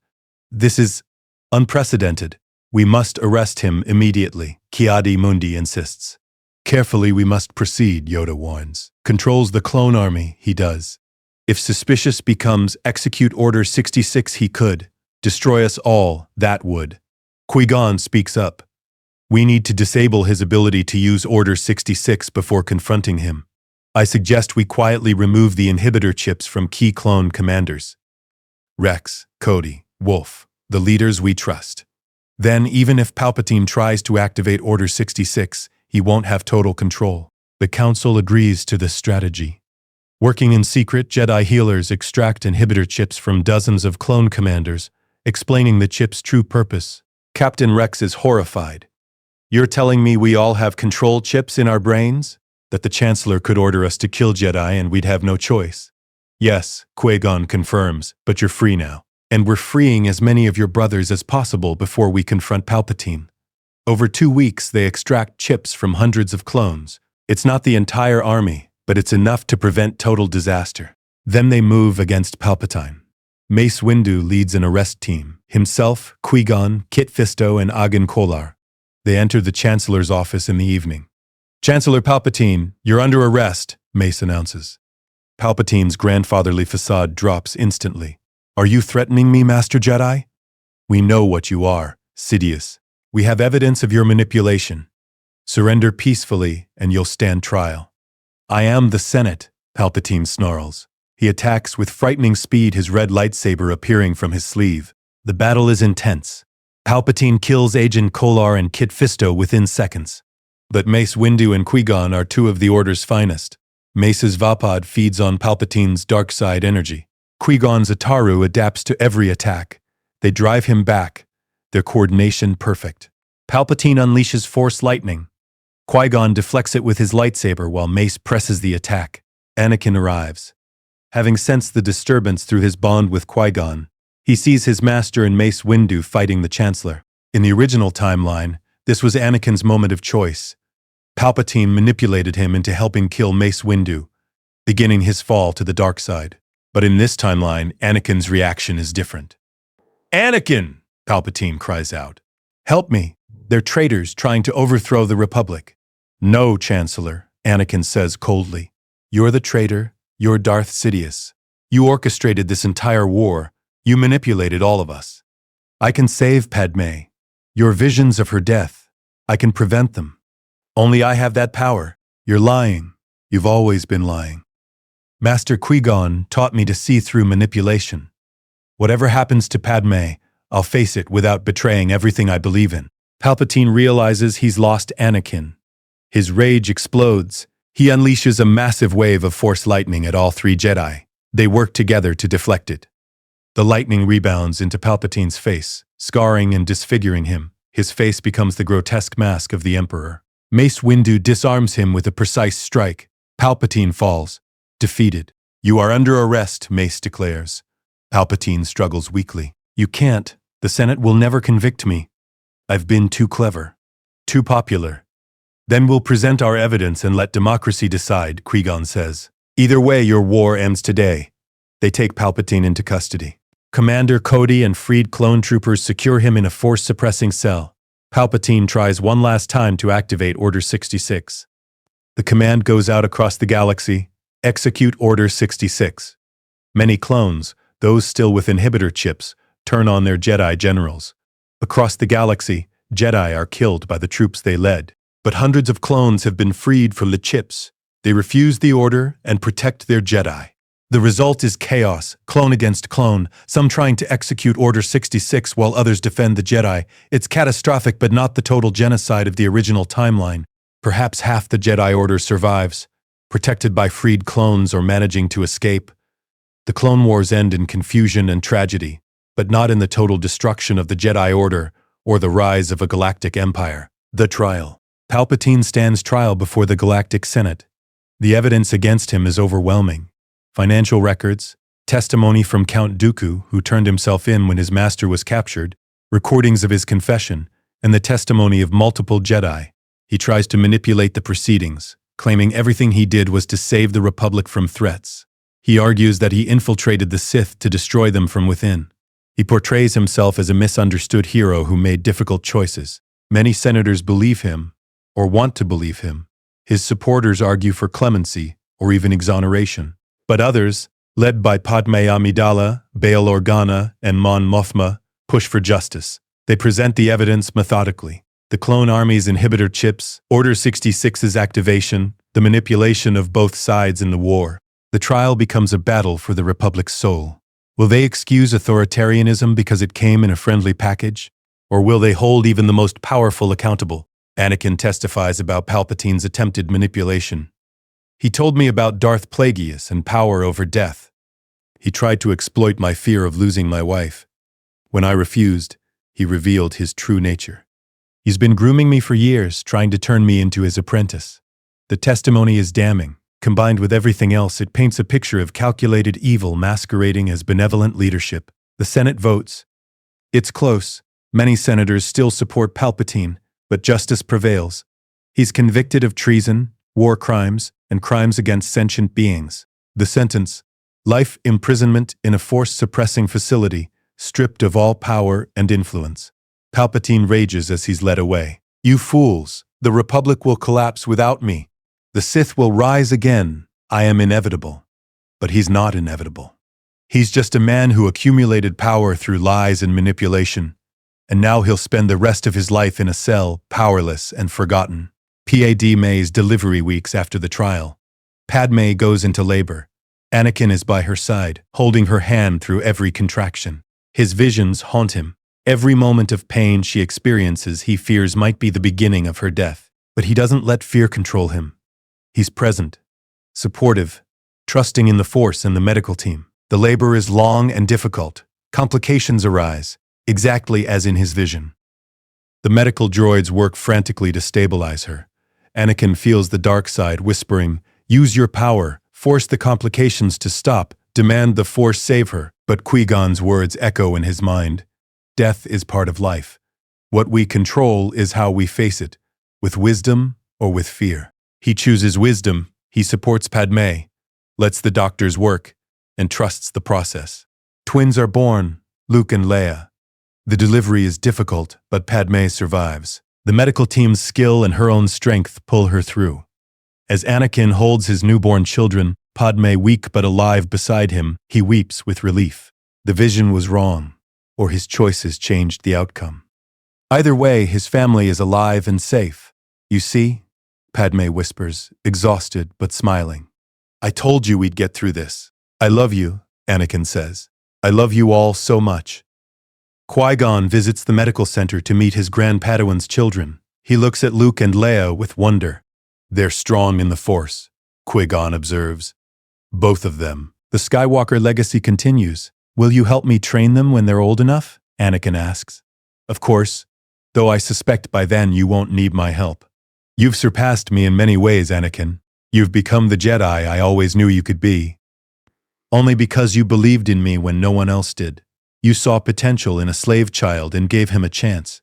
S2: This is unprecedented. We must arrest him immediately, Ki-Adi-Mundi insists. Carefully we must proceed, Yoda warns. Controls the clone army, he does. If suspicious becomes execute Order 66, he could. Destroy us all, that would. Qui-Gon speaks up. We need to disable his ability to use Order 66 before confronting him. I suggest we quietly remove the inhibitor chips from key clone commanders. Rex, Cody, Wolf, the leaders we trust. Then, even if Palpatine tries to activate Order 66, he won't have total control. The Council agrees to this strategy. Working in secret, Jedi healers extract inhibitor chips from dozens of clone commanders, explaining the chip's true purpose. Captain Rex is horrified. You're telling me we all have control chips in our brains? That the Chancellor could order us to kill Jedi and we'd have no choice? Yes, Qui-Gon confirms, but you're free now. And we're freeing as many of your brothers as possible before we confront Palpatine. Over 2 weeks, they extract chips from hundreds of clones. It's not the entire army, but it's enough to prevent total disaster. Then they move against Palpatine. Mace Windu leads an arrest team. Himself, Qui-Gon, Kit Fisto, and Agen Kolar. They enter the Chancellor's office in the evening. Chancellor Palpatine, you're under arrest, Mace announces. Palpatine's grandfatherly facade drops instantly. Are you threatening me, Master Jedi? We know what you are, Sidious. We have evidence of your manipulation. Surrender peacefully, and you'll stand trial. I am the Senate, Palpatine snarls. He attacks with frightening speed, his red lightsaber appearing from his sleeve. The battle is intense. Palpatine kills Agen Kolar and Kit Fisto within seconds. But Mace Windu and Qui-Gon are two of the Order's finest. Mace's Vapad feeds on Palpatine's dark side energy. Qui-Gon's Ataru adapts to every attack. They drive him back, their coordination perfect. Palpatine unleashes Force lightning. Qui-Gon deflects it with his lightsaber while Mace presses the attack. Anakin arrives. Having sensed the disturbance through his bond with Qui-Gon, he sees his master and Mace Windu fighting the Chancellor. In the original timeline, this was Anakin's moment of choice. Palpatine manipulated him into helping kill Mace Windu, beginning his fall to the dark side. But in this timeline, Anakin's reaction is different. "Anakin!" Palpatine cries out. "Help me! They're traitors trying to overthrow the Republic." "No, Chancellor," Anakin says coldly. "You're the traitor. You're Darth Sidious. You orchestrated this entire war. You manipulated all of us. I can save Padme. Your visions of her death, I can prevent them. Only I have that power. You're lying. You've always been lying. Master Qui-Gon taught me to see through manipulation. Whatever happens to Padme, I'll face it without betraying everything I believe in." Palpatine realizes he's lost Anakin. His rage explodes. He unleashes a massive wave of Force lightning at all three Jedi. They work together to deflect it. The lightning rebounds into Palpatine's face, scarring and disfiguring him. His face becomes the grotesque mask of the Emperor. Mace Windu disarms him with a precise strike. Palpatine falls, defeated. "You are under arrest," Mace declares. Palpatine struggles weakly. "You can't. The Senate will never convict me. I've been too clever, too popular." "Then we'll present our evidence and let democracy decide," Qui-Gon says. "Either way, your war ends today." They take Palpatine into custody. Commander Cody and freed clone troopers secure him in a force-suppressing cell. Palpatine tries one last time to activate Order 66. The command goes out across the galaxy: execute Order 66. Many clones, those still with inhibitor chips, turn on their Jedi generals. Across the galaxy, Jedi are killed by the troops they led. But hundreds of clones have been freed from the chips. They refuse the order and protect their Jedi. The result is chaos, clone against clone, some trying to execute Order 66 while others defend the Jedi. It's catastrophic, but not the total genocide of the original timeline. Perhaps half the Jedi Order survives, protected by freed clones or managing to escape. The Clone Wars end in confusion and tragedy, but not in the total destruction of the Jedi Order or the rise of a galactic empire. The trial. Palpatine stands trial before the Galactic Senate. The evidence against him is overwhelming. Financial records, testimony from Count Dooku, who turned himself in when his master was captured, recordings of his confession, and the testimony of multiple Jedi. He tries to manipulate the proceedings, claiming everything he did was to save the Republic from threats. He argues that he infiltrated the Sith to destroy them from within. He portrays himself as a misunderstood hero who made difficult choices. Many senators believe him, or want to believe him. His supporters argue for clemency, or even exoneration. But others, led by Padme Amidala, Bail Organa, and Mon Mothma, push for justice. They present the evidence methodically. The clone army's inhibitor chips, Order 66's activation, the manipulation of both sides in the war. The trial becomes a battle for the Republic's soul. Will they excuse authoritarianism because it came in a friendly package? Or will they hold even the most powerful accountable? Anakin testifies about Palpatine's attempted manipulation. "He told me about Darth Plagueis and power over death. He tried to exploit my fear of losing my wife. When I refused, he revealed his true nature. He's been grooming me for years, trying to turn me into his apprentice." The testimony is damning. Combined with everything else, it paints a picture of calculated evil masquerading as benevolent leadership. The Senate votes. It's close. Many senators still support Palpatine, but justice prevails. He's convicted of treason, war crimes, and crimes against sentient beings. The sentence: life imprisonment in a force-suppressing facility, stripped of all power and influence. Palpatine rages as he's led away. "You fools! The Republic will collapse without me. The Sith will rise again. I am inevitable." But he's not inevitable. He's just a man who accumulated power through lies and manipulation. And now he'll spend the rest of his life in a cell, powerless and forgotten. Padme's delivery weeks after the trial. Padme goes into labor. Anakin is by her side, holding her hand through every contraction. His visions haunt him. Every moment of pain she experiences he fears might be the beginning of her death. But he doesn't let fear control him. He's present, supportive, trusting in the Force and the medical team. The labor is long and difficult. Complications arise, exactly as in his vision. The medical droids work frantically to stabilize her. Anakin feels the dark side whispering, "Use your power, force the complications to stop, demand the Force save her." But Qui-Gon's words echo in his mind. Death is part of life. What we control is how we face it, with wisdom or with fear. He chooses wisdom, he supports Padme, lets the doctors work, and trusts the process. Twins are born, Luke and Leia. The delivery is difficult, but Padme survives. The medical team's skill and her own strength pull her through. As Anakin holds his newborn children, Padme weak but alive beside him, he weeps with relief. The vision was wrong, or his choices changed the outcome. Either way, his family is alive and safe. "You see?" Padme whispers, exhausted but smiling. "I told you we'd get through this." "I love you," Anakin says. "I love you all so much." Qui-Gon visits the medical center to meet his Grand Padawan's children. He looks at Luke and Leia with wonder. "They're strong in the Force," Qui-Gon observes. "Both of them." The Skywalker legacy continues. "Will you help me train them when they're old enough?" Anakin asks. "Of course, though I suspect by then you won't need my help." "You've surpassed me in many ways, Anakin. You've become the Jedi I always knew you could be. Only because you believed in me when no one else did. You saw potential in a slave child and gave him a chance.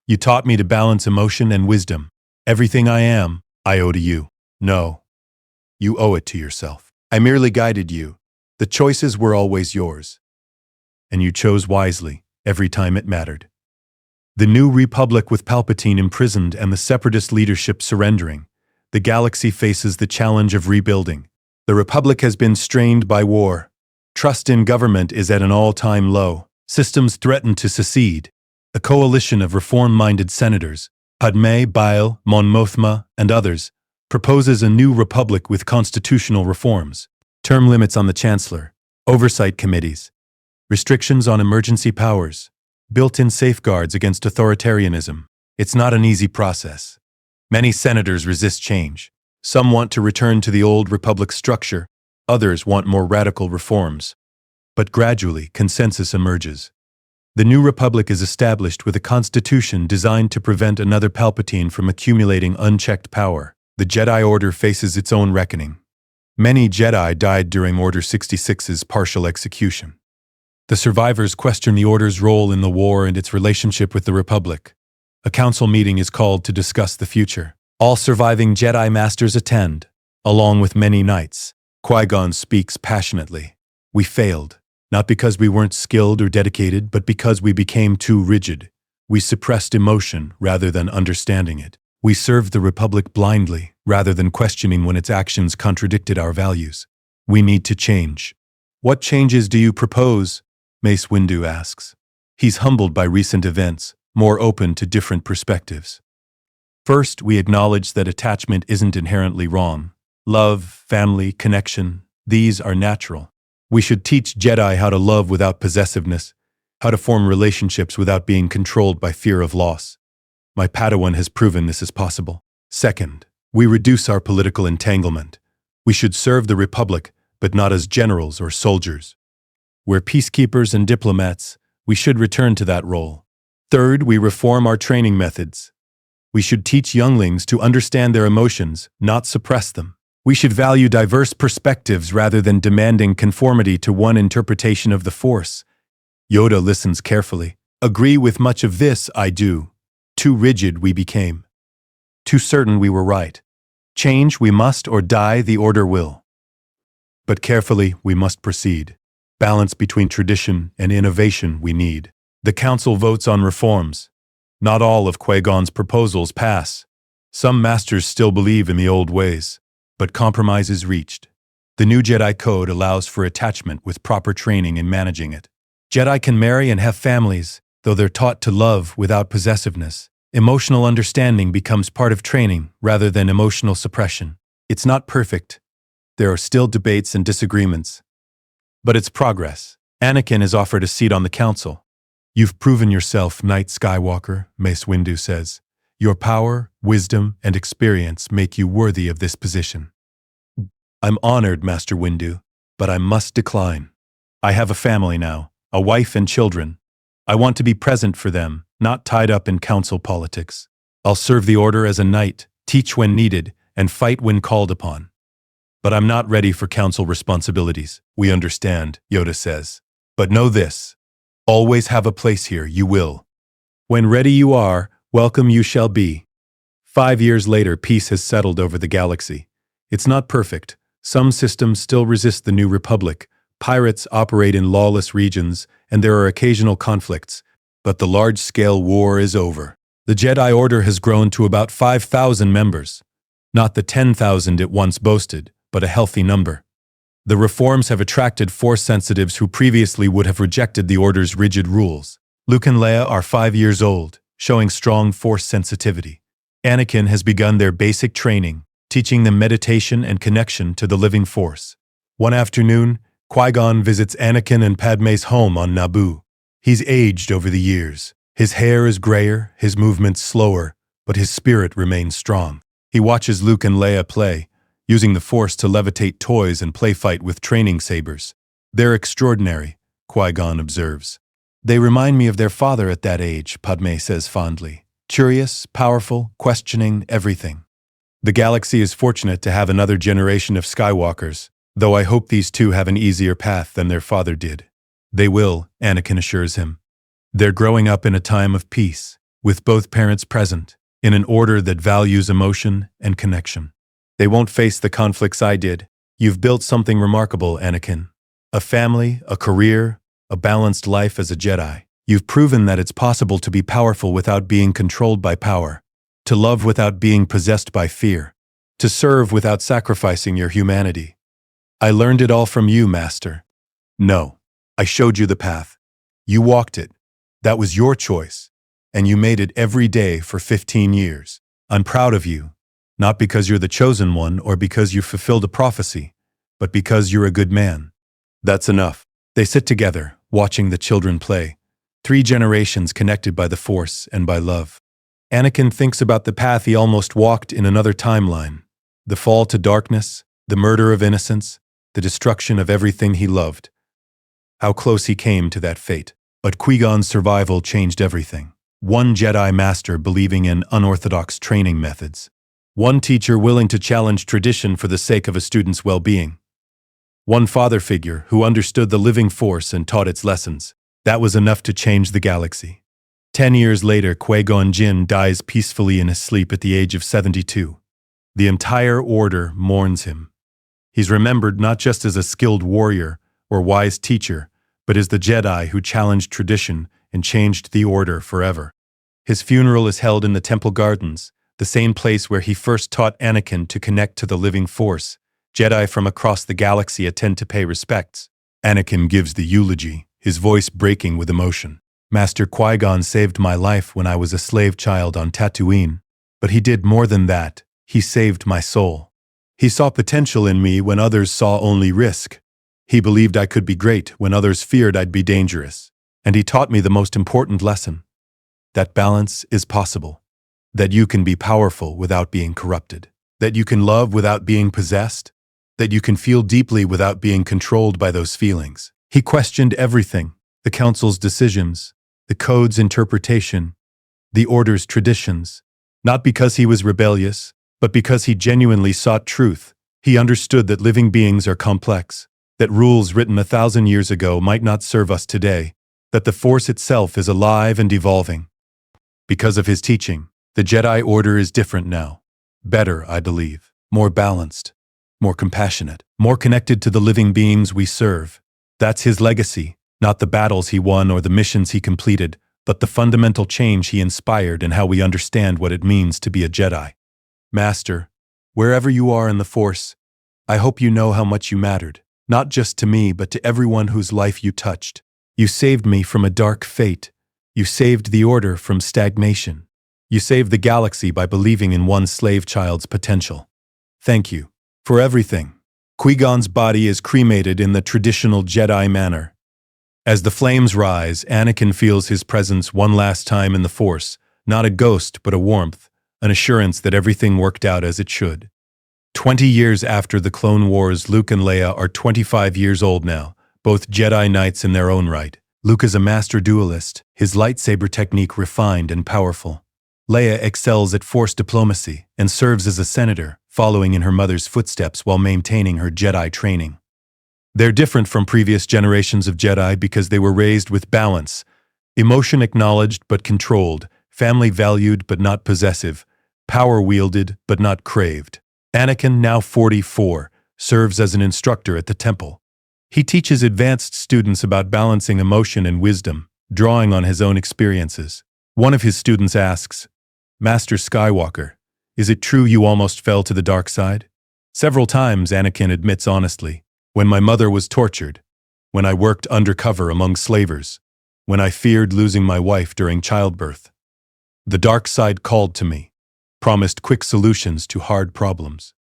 S2: You taught me to balance emotion and wisdom. Everything I am, I owe to you." "No. You owe it to yourself. I merely guided you. The choices were always yours. And you chose wisely, every time it mattered." The new Republic with Palpatine imprisoned and the Separatist leadership surrendering. The galaxy faces the challenge of rebuilding. The Republic has been strained by war. Trust in government is at an all-time low. Systems threaten to secede. A coalition of reform-minded senators, Padme, Bail, Mon Mothma, and others, proposes a new republic with constitutional reforms, term limits on the chancellor, oversight committees, restrictions on emergency powers, built-in safeguards against authoritarianism. It's not an easy process. Many senators resist change. Some want to return to the old republic structure. Others want more radical reforms. But gradually, consensus emerges. The new republic is established with a constitution designed to prevent another Palpatine from accumulating unchecked power. The Jedi Order faces its own reckoning. Many Jedi died during Order 66's partial execution. The survivors question the Order's role in the war and its relationship with the Republic. A council meeting is called to discuss the future. All surviving Jedi Masters attend, along with many knights. Qui-Gon speaks passionately. "We failed, not because we weren't skilled or dedicated, but because we became too rigid. We suppressed emotion rather than understanding it. We served the Republic blindly, rather than questioning when its actions contradicted our values. We need to change." "What changes do you propose?" Mace Windu asks. He's humbled by recent events, more open to different perspectives. "First, we acknowledge that attachment isn't inherently wrong. Love, family, connection, these are natural. We should teach Jedi how to love without possessiveness, how to form relationships without being controlled by fear of loss. My Padawan has proven this is possible. Second, we reduce our political entanglement. We should serve the Republic, but not as generals or soldiers. We're peacekeepers and diplomats. We should return to that role. Third, we reform our training methods. We should teach younglings to understand their emotions, not suppress them. We should value diverse perspectives rather than demanding conformity to one interpretation of the Force." Yoda listens carefully. "Agree with much of this, I do. Too rigid we became. Too certain we were right. Change we must, or die the Order will. But carefully we must proceed. Balance between tradition and innovation we need." The Council votes on reforms. Not all of Qui-Gon's proposals pass. Some masters still believe in the old ways. But compromise is reached. The new Jedi Code allows for attachment with proper training in managing it. Jedi can marry and have families, though they're taught to love without possessiveness. Emotional understanding becomes part of training rather than emotional suppression. It's not perfect. There are still debates and disagreements. But it's progress. Anakin is offered a seat on the council. "You've proven yourself, Knight Skywalker," Mace Windu says. "Your power, wisdom, and experience make you worthy of this position." I'm honored, Master Windu, but I must decline. I have a family now, a wife and children. I want to be present for them, not tied up in council politics. I'll serve the order as a knight, teach when needed, and fight when called upon. But I'm not ready for council responsibilities. We understand, Yoda says. But know this. Always have a place here, you will. When ready you are, welcome you shall be. 5 years later, peace has settled over the galaxy. It's not perfect. Some systems still resist the New Republic. Pirates operate in lawless regions, and there are occasional conflicts. But the large-scale war is over. The Jedi Order has grown to about 5,000 members. Not the 10,000 it once boasted, but a healthy number. The reforms have attracted Force sensitives who previously would have rejected the Order's rigid rules. Luke and Leia are 5 years old, showing strong Force sensitivity. Anakin has begun their basic training, teaching them meditation and connection to the living Force. One afternoon, Qui-Gon visits Anakin and Padme's home on Naboo. He's aged over the years. His hair is grayer, his movements slower, but his spirit remains strong. He watches Luke and Leia play, using the Force to levitate toys and play fight with training sabers. They're extraordinary, Qui-Gon observes. They remind me of their father at that age, Padme says fondly. Curious, powerful, questioning everything. The galaxy is fortunate to have another generation of Skywalkers, though I hope these two have an easier path than their father did. They will, Anakin assures him. They're growing up in a time of peace, with both parents present, in an order that values emotion and connection. They won't face the conflicts I did. You've built something remarkable, Anakin. A family, a career, a balanced life as a Jedi. You've proven that it's possible to be powerful without being controlled by power, to love without being possessed by fear, to serve without sacrificing your humanity. I learned it all from you, Master. No, I showed you the path. You walked it. That was your choice, and you made it every day for 15 years. I'm proud of you, not because you're the chosen one or because you fulfilled a prophecy, but because you're a good man. That's enough. They sit together, watching the children play. 3 generations connected by the Force and by love. Anakin thinks about the path he almost walked in another timeline. The fall to darkness, the murder of innocence, the destruction of everything he loved. How close he came to that fate. But Qui-Gon's survival changed everything. One Jedi Master believing in unorthodox training methods. One teacher willing to challenge tradition for the sake of a student's well-being. One father figure who understood the living Force and taught its lessons. That was enough to change the galaxy. 10 years later, Qui-Gon Jinn dies peacefully in his sleep at the age of 72. The entire Order mourns him. He's remembered not just as a skilled warrior or wise teacher, but as the Jedi who challenged tradition and changed the Order forever. His funeral is held in the Temple Gardens, the same place where he first taught Anakin to connect to the living Force. Jedi from across the galaxy attend to pay respects. Anakin gives the eulogy, his voice breaking with emotion. Master Qui-Gon saved my life when I was a slave child on Tatooine. But he did more than that. He saved my soul. He saw potential in me when others saw only risk. He believed I could be great when others feared I'd be dangerous. And he taught me the most important lesson. That balance is possible. That you can be powerful without being corrupted. That you can love without being possessed. That you can feel deeply without being controlled by those feelings. He questioned everything. The Council's decisions. The Code's interpretation. The Order's traditions. Not because he was rebellious, but because he genuinely sought truth. He understood that living beings are complex. That rules written 1,000 years ago might not serve us today, that the Force itself is alive and evolving. Because of his teaching, the Jedi Order is different now. Better, I believe. More balanced. More compassionate. More connected to the living beings we serve. That's his legacy, not the battles he won or the missions he completed, but the fundamental change he inspired in how we understand what it means to be a Jedi. Master, wherever you are in the Force, I hope you know how much you mattered. Not just to me, but to everyone whose life you touched. You saved me from a dark fate. You saved the Order from stagnation. You saved the galaxy by believing in one slave child's potential. Thank you for everything. Qui-Gon's body is cremated in the traditional Jedi manner. As the flames rise, Anakin feels his presence one last time in the Force, not a ghost but a warmth, an assurance that everything worked out as it should. 20 years after the Clone Wars, Luke and Leia are 25 years old now, both Jedi Knights in their own right. Luke is a master duelist, his lightsaber technique refined and powerful. Leia excels at Force diplomacy and serves as a senator, following in her mother's footsteps while maintaining her Jedi training. They're different from previous generations of Jedi because they were raised with balance, emotion acknowledged but controlled, family valued but not possessive, power wielded but not craved. Anakin, now 44, serves as an instructor at the temple. He teaches advanced students about balancing emotion and wisdom, drawing on his own experiences. One of his students asks, "Master Skywalker, is it true you almost fell to the dark side?" Several times, Anakin admits honestly, "When my mother was tortured, when I worked undercover among slavers, when I feared losing my wife during childbirth. The dark side called to me, promised quick solutions to hard problems.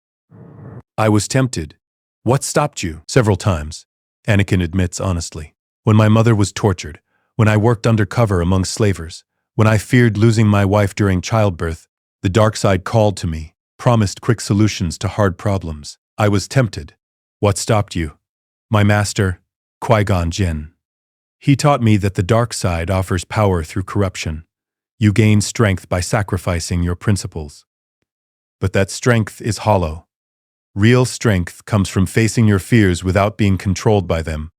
S2: I was tempted. What stopped you?" Several times, Anakin admits honestly. "When my mother was tortured, when I worked undercover among slavers, when I feared losing my wife during childbirth, the dark side called to me, promised quick solutions to hard problems. I was tempted. What stopped you?" "My master, Qui-Gon Jinn. He taught me that the dark side offers power through corruption. You gain strength by sacrificing your principles. But that strength is hollow. Real strength comes from facing your fears without being controlled by them,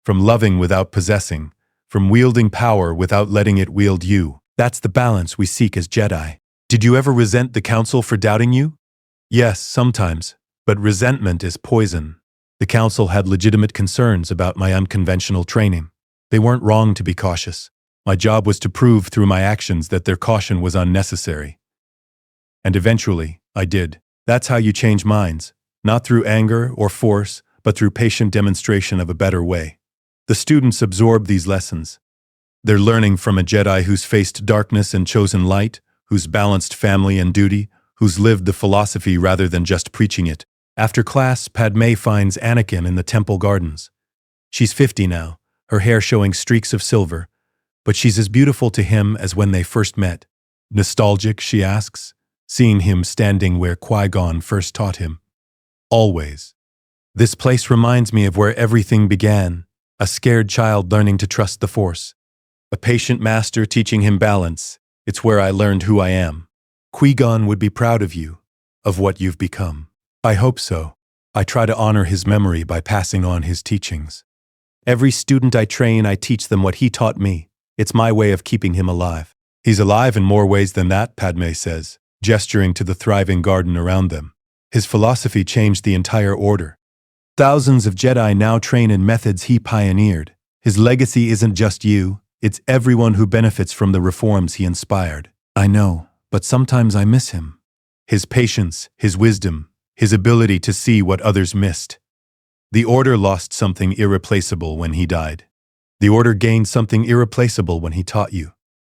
S2: from loving without possessing, from wielding power without letting it wield you. That's the balance we seek as Jedi." "Did you ever resent the Council for doubting you?" "Yes, sometimes, but resentment is poison. The Council had legitimate concerns about my unconventional training. They weren't wrong to be cautious. My job was to prove through my actions that their caution was unnecessary. And eventually, I did. That's how you change minds, not through anger or force, but through patient demonstration of a better way." The students absorb these lessons. They're learning from a Jedi who's faced darkness and chosen light, who's balanced family and duty, who's lived the philosophy rather than just preaching it. After class, Padme finds Anakin in the temple gardens. She's 50 now, her hair showing streaks of silver, but she's as beautiful to him as when they first met. "Nostalgic?" she asks, seeing him standing where Qui-Gon first taught him. "Always. This place reminds me of where everything began, a scared child learning to trust the Force. A patient master teaching him balance. It's where I learned who I am. Qui-Gon would be proud of you, of what you've become." "I hope so. I try to honor his memory by passing on his teachings. Every student I train, I teach them what he taught me. It's my way of keeping him alive." "He's alive in more ways than that," Padme says, gesturing to the thriving garden around them. "His philosophy changed the entire order. Thousands of Jedi now train in methods he pioneered. His legacy isn't just you, it's everyone who benefits from the reforms he inspired." "I know, but sometimes I miss him. His patience, his wisdom, his ability to see what others missed. The Order lost something irreplaceable when he died. The Order gained something irreplaceable when he taught you.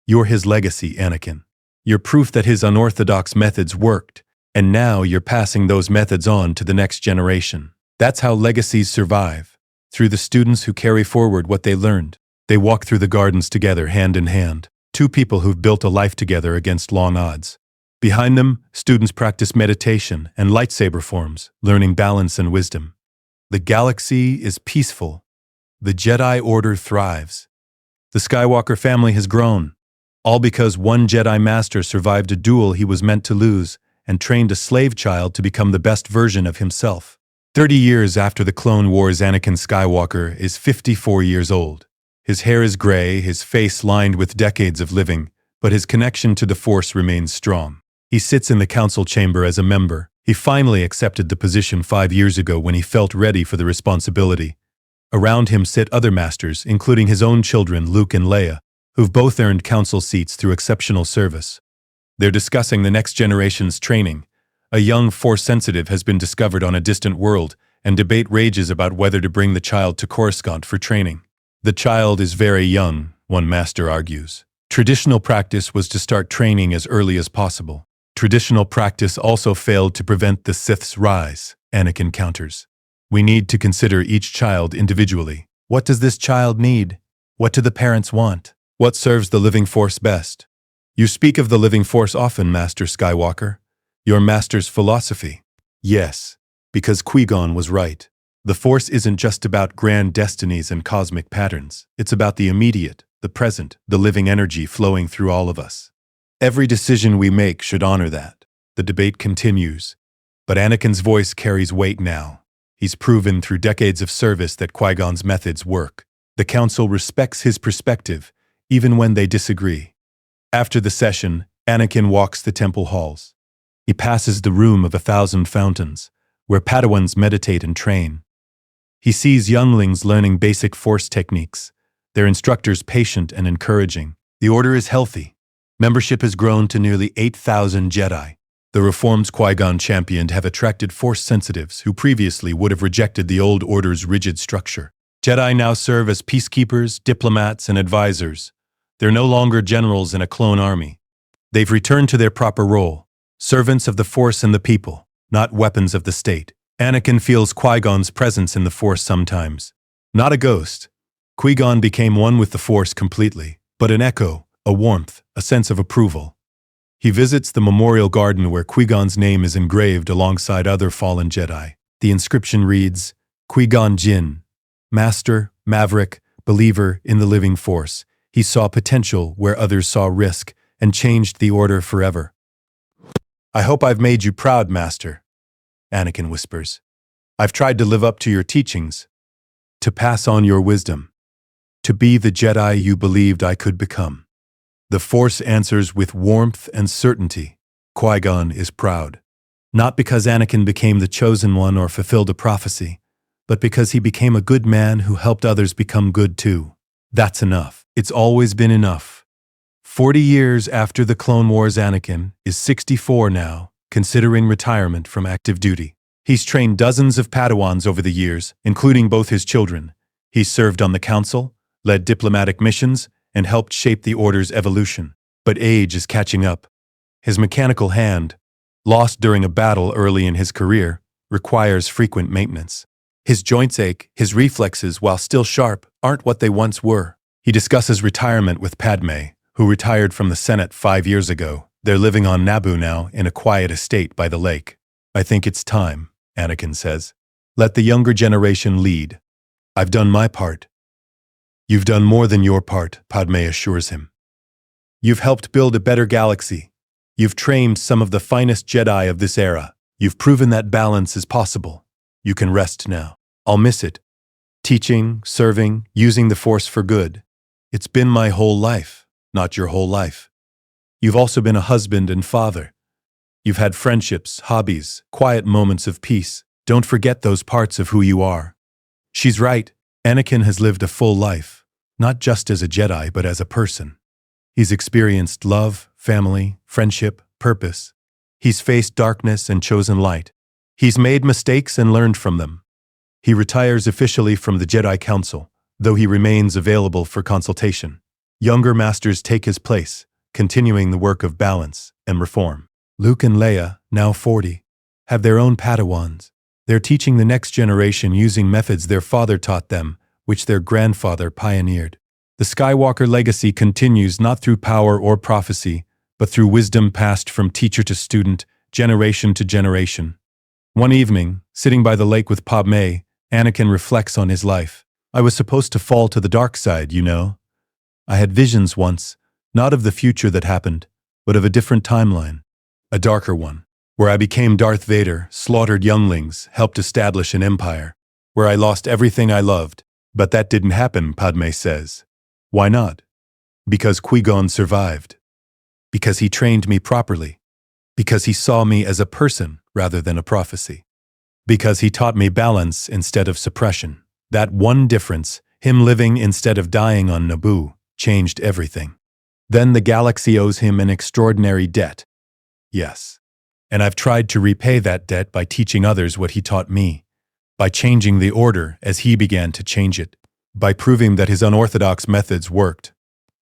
S2: You're his legacy, Anakin. You're proof that his unorthodox methods worked, and now you're passing those methods on to the next generation. That's how legacies survive, through the students who carry forward what they learned." They walk through the gardens together, hand in hand, two people who've built a life together against long odds. Behind them, students practice meditation and lightsaber forms, learning balance and wisdom. The galaxy is peaceful. The Jedi Order thrives. The Skywalker family has grown, all because one Jedi Master survived a duel he was meant to lose and trained a slave child to become the best version of himself. 30 years after the Clone Wars, Anakin Skywalker is 54 years old. His hair is gray, his face lined with decades of living, but his connection to the Force remains strong. He sits in the council chamber as a member. He finally accepted the position 5 years ago when he felt ready for the responsibility. Around him sit other masters, including his own children, Luke and Leia, who've both earned council seats through exceptional service. They're discussing the next generation's training. A young Force-sensitive has been discovered on a distant world, and debate rages about whether to bring the child to Coruscant for training. The child is very young, one master argues. Traditional practice was to start training as early as possible. Traditional practice also failed to prevent the Sith's rise, Anakin counters. We need to consider each child individually. What does this child need? What do the parents want? What serves the living Force best? You speak of the living Force often, Master Skywalker. Your master's philosophy. Yes, because Qui-Gon was right. The Force isn't just about grand destinies and cosmic patterns. It's about the immediate, the present, the living energy flowing through all of us. Every decision we make should honor that. The debate continues, but Anakin's voice carries weight now. He's proven through decades of service that Qui-Gon's methods work. The Council respects his perspective, even when they disagree. After the session, Anakin walks the temple halls. He passes the room of 1,000 fountains, where Padawans meditate and train. He sees younglings learning basic Force techniques, their instructors patient and encouraging. The Order is healthy. Membership has grown to nearly 8,000 Jedi. The reforms Qui-Gon championed have attracted Force sensitives who previously would have rejected the old Order's rigid structure. Jedi now serve as peacekeepers, diplomats, and advisors. They're no longer generals in a clone army. They've returned to their proper role, servants of the Force and the people, not weapons of the state. Anakin feels Qui-Gon's presence in the Force sometimes. Not a ghost. Qui-Gon became one with the Force completely, but an echo, a warmth, a sense of approval. He visits the memorial garden where Qui-Gon's name is engraved alongside other fallen Jedi. The inscription reads, Qui-Gon Jinn, Master, Maverick, Believer in the Living Force. He saw potential where others saw risk and changed the Order forever. I hope I've made you proud, Master, Anakin whispers. I've tried to live up to your teachings, to pass on your wisdom, to be the Jedi you believed I could become. The Force answers with warmth and certainty. Qui-Gon is proud. Not because Anakin became the chosen one or fulfilled a prophecy, but because he became a good man who helped others become good too. That's enough. It's always been enough. 40 years after the Clone Wars, Anakin is 64 now, considering retirement from active duty. He's trained dozens of Padawans over the years, including both his children. He's served on the Council, led diplomatic missions, and helped shape the Order's evolution. But age is catching up. His mechanical hand, lost during a battle early in his career, requires frequent maintenance. His joints ache, his reflexes, while still sharp, aren't what they once were. He discusses retirement with Padme, who retired from the Senate 5 years ago. They're living on Naboo now, in a quiet estate by the lake. I think it's time, Anakin says. Let the younger generation lead. I've done my part. You've done more than your part, Padme assures him. You've helped build a better galaxy. You've trained some of the finest Jedi of this era. You've proven that balance is possible. You can rest now. I'll miss it. Teaching, serving, using the Force for good. It's been my whole life, not your whole life. You've also been a husband and father. You've had friendships, hobbies, quiet moments of peace. Don't forget those parts of who you are. She's right. Anakin has lived a full life, not just as a Jedi, but as a person. He's experienced love, family, friendship, purpose. He's faced darkness and chosen light. He's made mistakes and learned from them. He retires officially from the Jedi Council, though he remains available for consultation. Younger masters take his place, continuing the work of balance and reform. Luke and Leia, now 40, have their own Padawans. They're teaching the next generation using methods their father taught them, which their grandfather pioneered. The Skywalker legacy continues not through power or prophecy, but through wisdom passed from teacher to student, generation to generation. One evening, sitting by the lake with Padme, Anakin reflects on his life. I was supposed to fall to the dark side, you know. I had visions once, not of the future that happened, but of a different timeline. A darker one, where I became Darth Vader, slaughtered younglings, helped establish an empire, where I lost everything I loved. But that didn't happen, Padme says. Why not? Because Qui-Gon survived. Because he trained me properly. Because he saw me as a person rather than a prophecy. Because he taught me balance instead of suppression. That one difference, him living instead of dying on Naboo, changed everything. Then the galaxy owes him an extraordinary debt. Yes. And I've tried to repay that debt by teaching others what he taught me, by changing the Order as he began to change it, by proving that his unorthodox methods worked.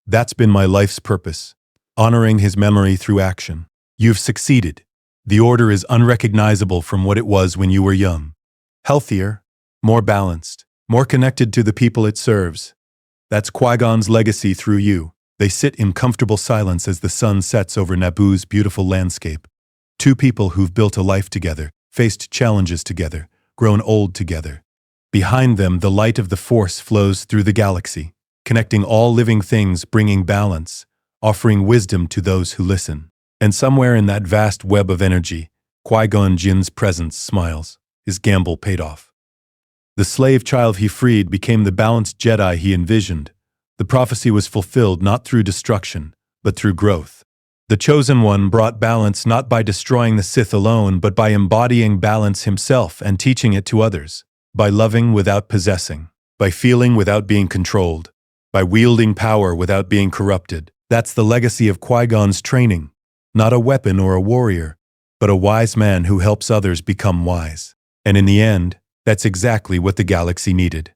S2: That's been my life's purpose, honoring his memory through action. You've succeeded. The Order is unrecognizable from what it was when you were young. Healthier, more balanced, more connected to the people it serves. That's Qui-Gon's legacy through you. They sit in comfortable silence as the sun sets over Naboo's beautiful landscape. Two people who've built a life together, faced challenges together, grown old together. Behind them, the light of the Force flows through the galaxy, connecting all living things, bringing balance, offering wisdom to those who listen. And somewhere in that vast web of energy, Qui-Gon Jinn's presence smiles. His gamble paid off. The slave child he freed became the balanced Jedi he envisioned. The prophecy was fulfilled not through destruction, but through growth. The Chosen One brought balance not by destroying the Sith alone, but by embodying balance himself and teaching it to others. By loving without possessing. By feeling without being controlled. By wielding power without being corrupted. That's the legacy of Qui-Gon's training. Not a weapon or a warrior, but a wise man who helps others become wise. And in the end, that's exactly what the galaxy needed.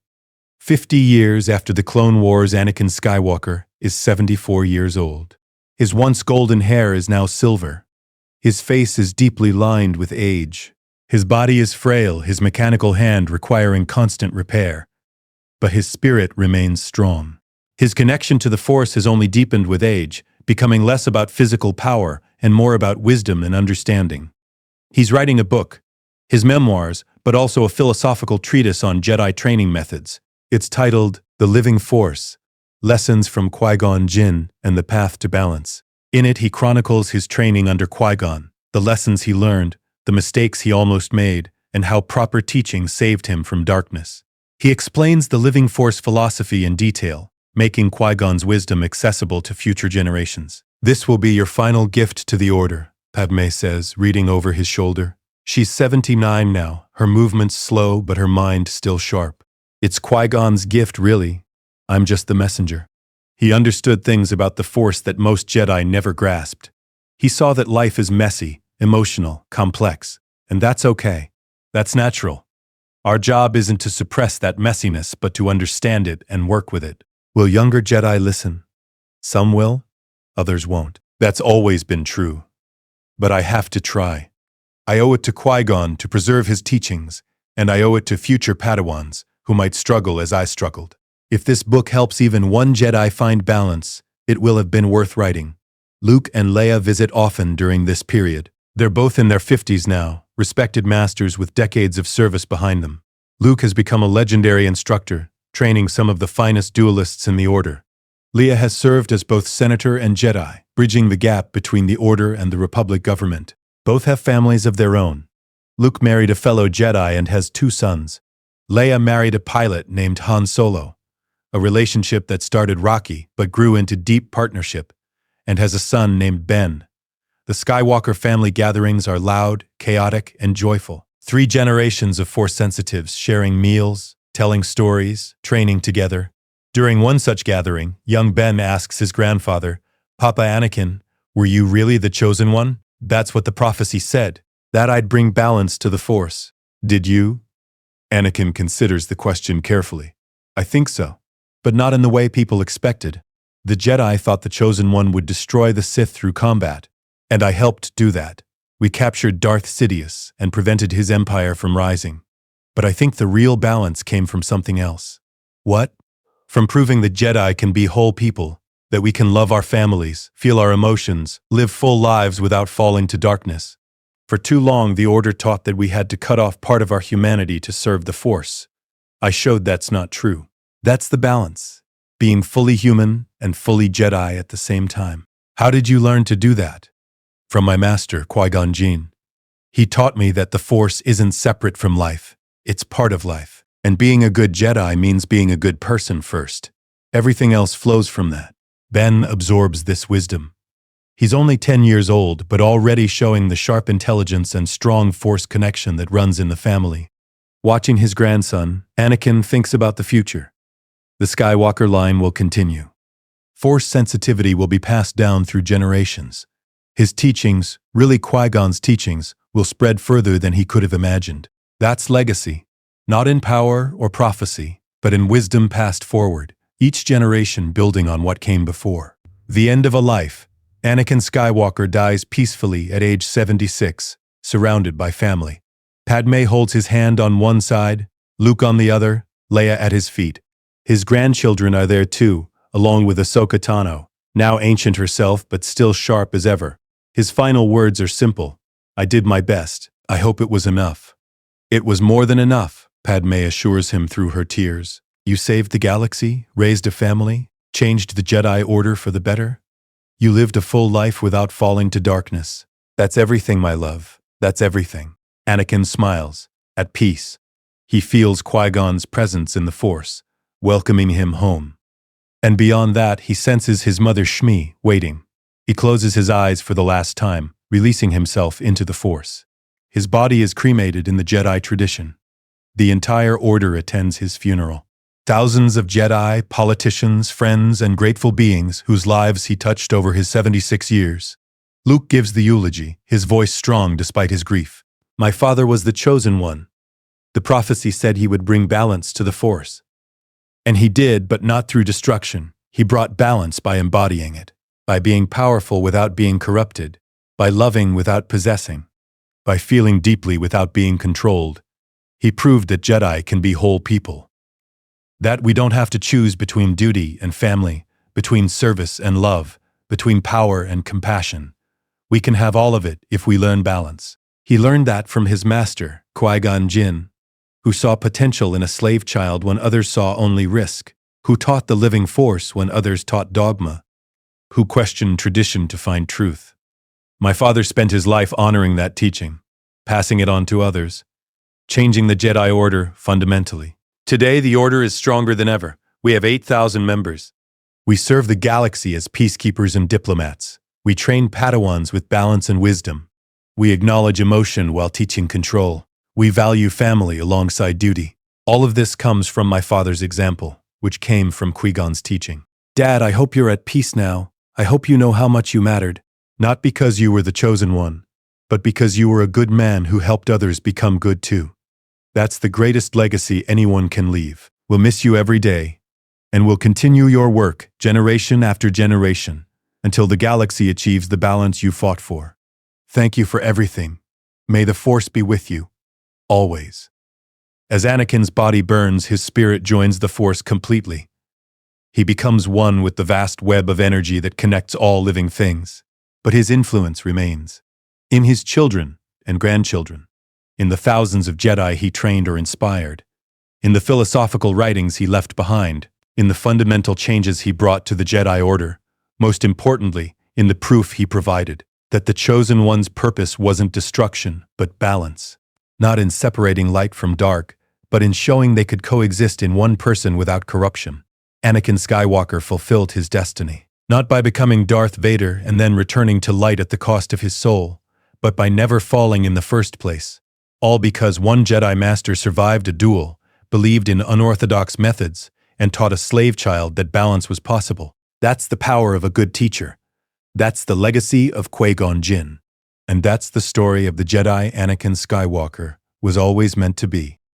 S2: 50 years after the Clone Wars, Anakin Skywalker is 74 years old. His once golden hair is now silver. His face is deeply lined with age. His body is frail, his mechanical hand requiring constant repair. But his spirit remains strong. His connection to the Force has only deepened with age, becoming less about physical power and more about wisdom and understanding. He's writing a book, his memoirs, but also a philosophical treatise on Jedi training methods. It's titled The Living Force, Lessons from Qui-Gon Jinn and the Path to Balance. In it, he chronicles his training under Qui-Gon, the lessons he learned, the mistakes he almost made, and how proper teaching saved him from darkness. He explains the Living Force philosophy in detail, making Qui-Gon's wisdom accessible to future generations. "This will be your final gift to the Order," Padme says, reading over his shoulder. She's 79 now, her movements slow but her mind still sharp. It's Qui-Gon's gift, really. I'm just the messenger. He understood things about the Force that most Jedi never grasped. He saw that life is messy, emotional, complex, and that's okay. That's natural. Our job isn't to suppress that messiness, but to understand it and work with it. Will younger Jedi listen? Some will, others won't. That's always been true. But I have to try. I owe it to Qui-Gon to preserve his teachings, and I owe it to future Padawans who might struggle as I struggled. If this book helps even one Jedi find balance, it will have been worth writing. Luke and Leia visit often during this period. They're both in their 50s now, respected masters with decades of service behind them. Luke has become a legendary instructor, training some of the finest duelists in the Order. Leia has served as both senator and Jedi, bridging the gap between the Order and the Republic government. Both have families of their own. Luke married a fellow Jedi and has 2 sons. Leia married a pilot named Han Solo, a relationship that started rocky but grew into deep partnership, and has a son named Ben. The Skywalker family gatherings are loud, chaotic, and joyful. 3 generations of Force sensitives sharing meals, telling stories, training together. During one such gathering, young Ben asks his grandfather, "Papa Anakin, were you really the Chosen One? That's what the prophecy said, that I'd bring balance to the Force. Did you?" Anakin considers the question carefully. "I think so, but not in the way people expected. The Jedi thought the Chosen One would destroy the Sith through combat, and I helped do that. We captured Darth Sidious and prevented his empire from rising. But I think the real balance came from something else." "What?" "From proving the Jedi can be whole people, that we can love our families, feel our emotions, live full lives without falling to darkness. For too long, the Order taught that we had to cut off part of our humanity to serve the Force. I showed that's not true. That's the balance, being fully human and fully Jedi at the same time." "How did you learn to do that?" "From my master, Qui-Gon Jinn. He taught me that the Force isn't separate from life, it's part of life. And being a good Jedi means being a good person first. Everything else flows from that." Ben absorbs this wisdom. He's only 10 years old, but already showing the sharp intelligence and strong Force connection that runs in the family. Watching his grandson, Anakin thinks about the future. The Skywalker line will continue. Force sensitivity will be passed down through generations. His teachings, really Qui-Gon's teachings, will spread further than he could have imagined. That's legacy, not in power or prophecy, but in wisdom passed forward, each generation building on what came before. The end of a life. Anakin Skywalker dies peacefully at age 76, surrounded by family. Padme holds his hand on one side, Luke on the other, Leia at his feet. His grandchildren are there too, along with Ahsoka Tano, now ancient herself but still sharp as ever. His final words are simple. "I did my best. I hope it was enough. It was more than enough, Padme assures him through her tears. You saved the galaxy, raised a family, changed the Jedi Order for the better. You lived a full life without falling to darkness. That's everything, my love. That's everything. Anakin smiles, at peace. He feels Qui-Gon's presence in the Force, welcoming him home. And beyond that, he senses his mother Shmi waiting. He closes his eyes for the last time, releasing himself into the Force. His body is cremated in the Jedi tradition. The entire Order attends his funeral. Thousands of Jedi, politicians, friends, and grateful beings whose lives he touched over his 76 years. Luke gives the eulogy, his voice strong despite his grief. My father was the chosen one. The prophecy said he would bring balance to the Force. And he did, but not through destruction. He brought balance by embodying it, by being powerful without being corrupted, by loving without possessing, by feeling deeply without being controlled. He proved that Jedi can be whole people. That we don't have to choose between duty and family, between service and love, between power and compassion. We can have all of it if we learn balance. He learned that from his master, Qui-Gon Jinn, who saw potential in a slave child when others saw only risk, who taught the living Force when others taught dogma, who questioned tradition to find truth. My father spent his life honoring that teaching, passing it on to others, changing the Jedi Order fundamentally. Today, the Order is stronger than ever. We have 8,000 members. We serve the galaxy as peacekeepers and diplomats. We train Padawans with balance and wisdom. We acknowledge emotion while teaching control. We value family alongside duty. All of this comes from my father's example, which came from Qui-Gon's teaching. Dad, I hope you're at peace now. I hope you know how much you mattered. Not because you were the chosen one, but because you were a good man who helped others become good too. That's the greatest legacy anyone can leave. We'll miss you every day, and we'll continue your work generation after generation until the galaxy achieves the balance you fought for. Thank you for everything. May the Force be with you. Always. As Anakin's body burns, his spirit joins the Force completely. He becomes one with the vast web of energy that connects all living things. But his influence remains. In his children and grandchildren. In the thousands of Jedi he trained or inspired. In the philosophical writings he left behind. In the fundamental changes he brought to the Jedi Order. Most importantly, in the proof he provided. That the Chosen One's purpose wasn't destruction, but balance. Not in separating light from dark, but in showing they could coexist in one person without corruption. Anakin Skywalker fulfilled his destiny, not by becoming Darth Vader and then returning to light at the cost of his soul, but by never falling in the first place. All because one Jedi Master survived a duel, believed in unorthodox methods, and taught a slave child that balance was possible. That's the power of a good teacher. That's the legacy of Qui-Gon Jinn. And that's the story of the Jedi Anakin Skywalker was always meant to be.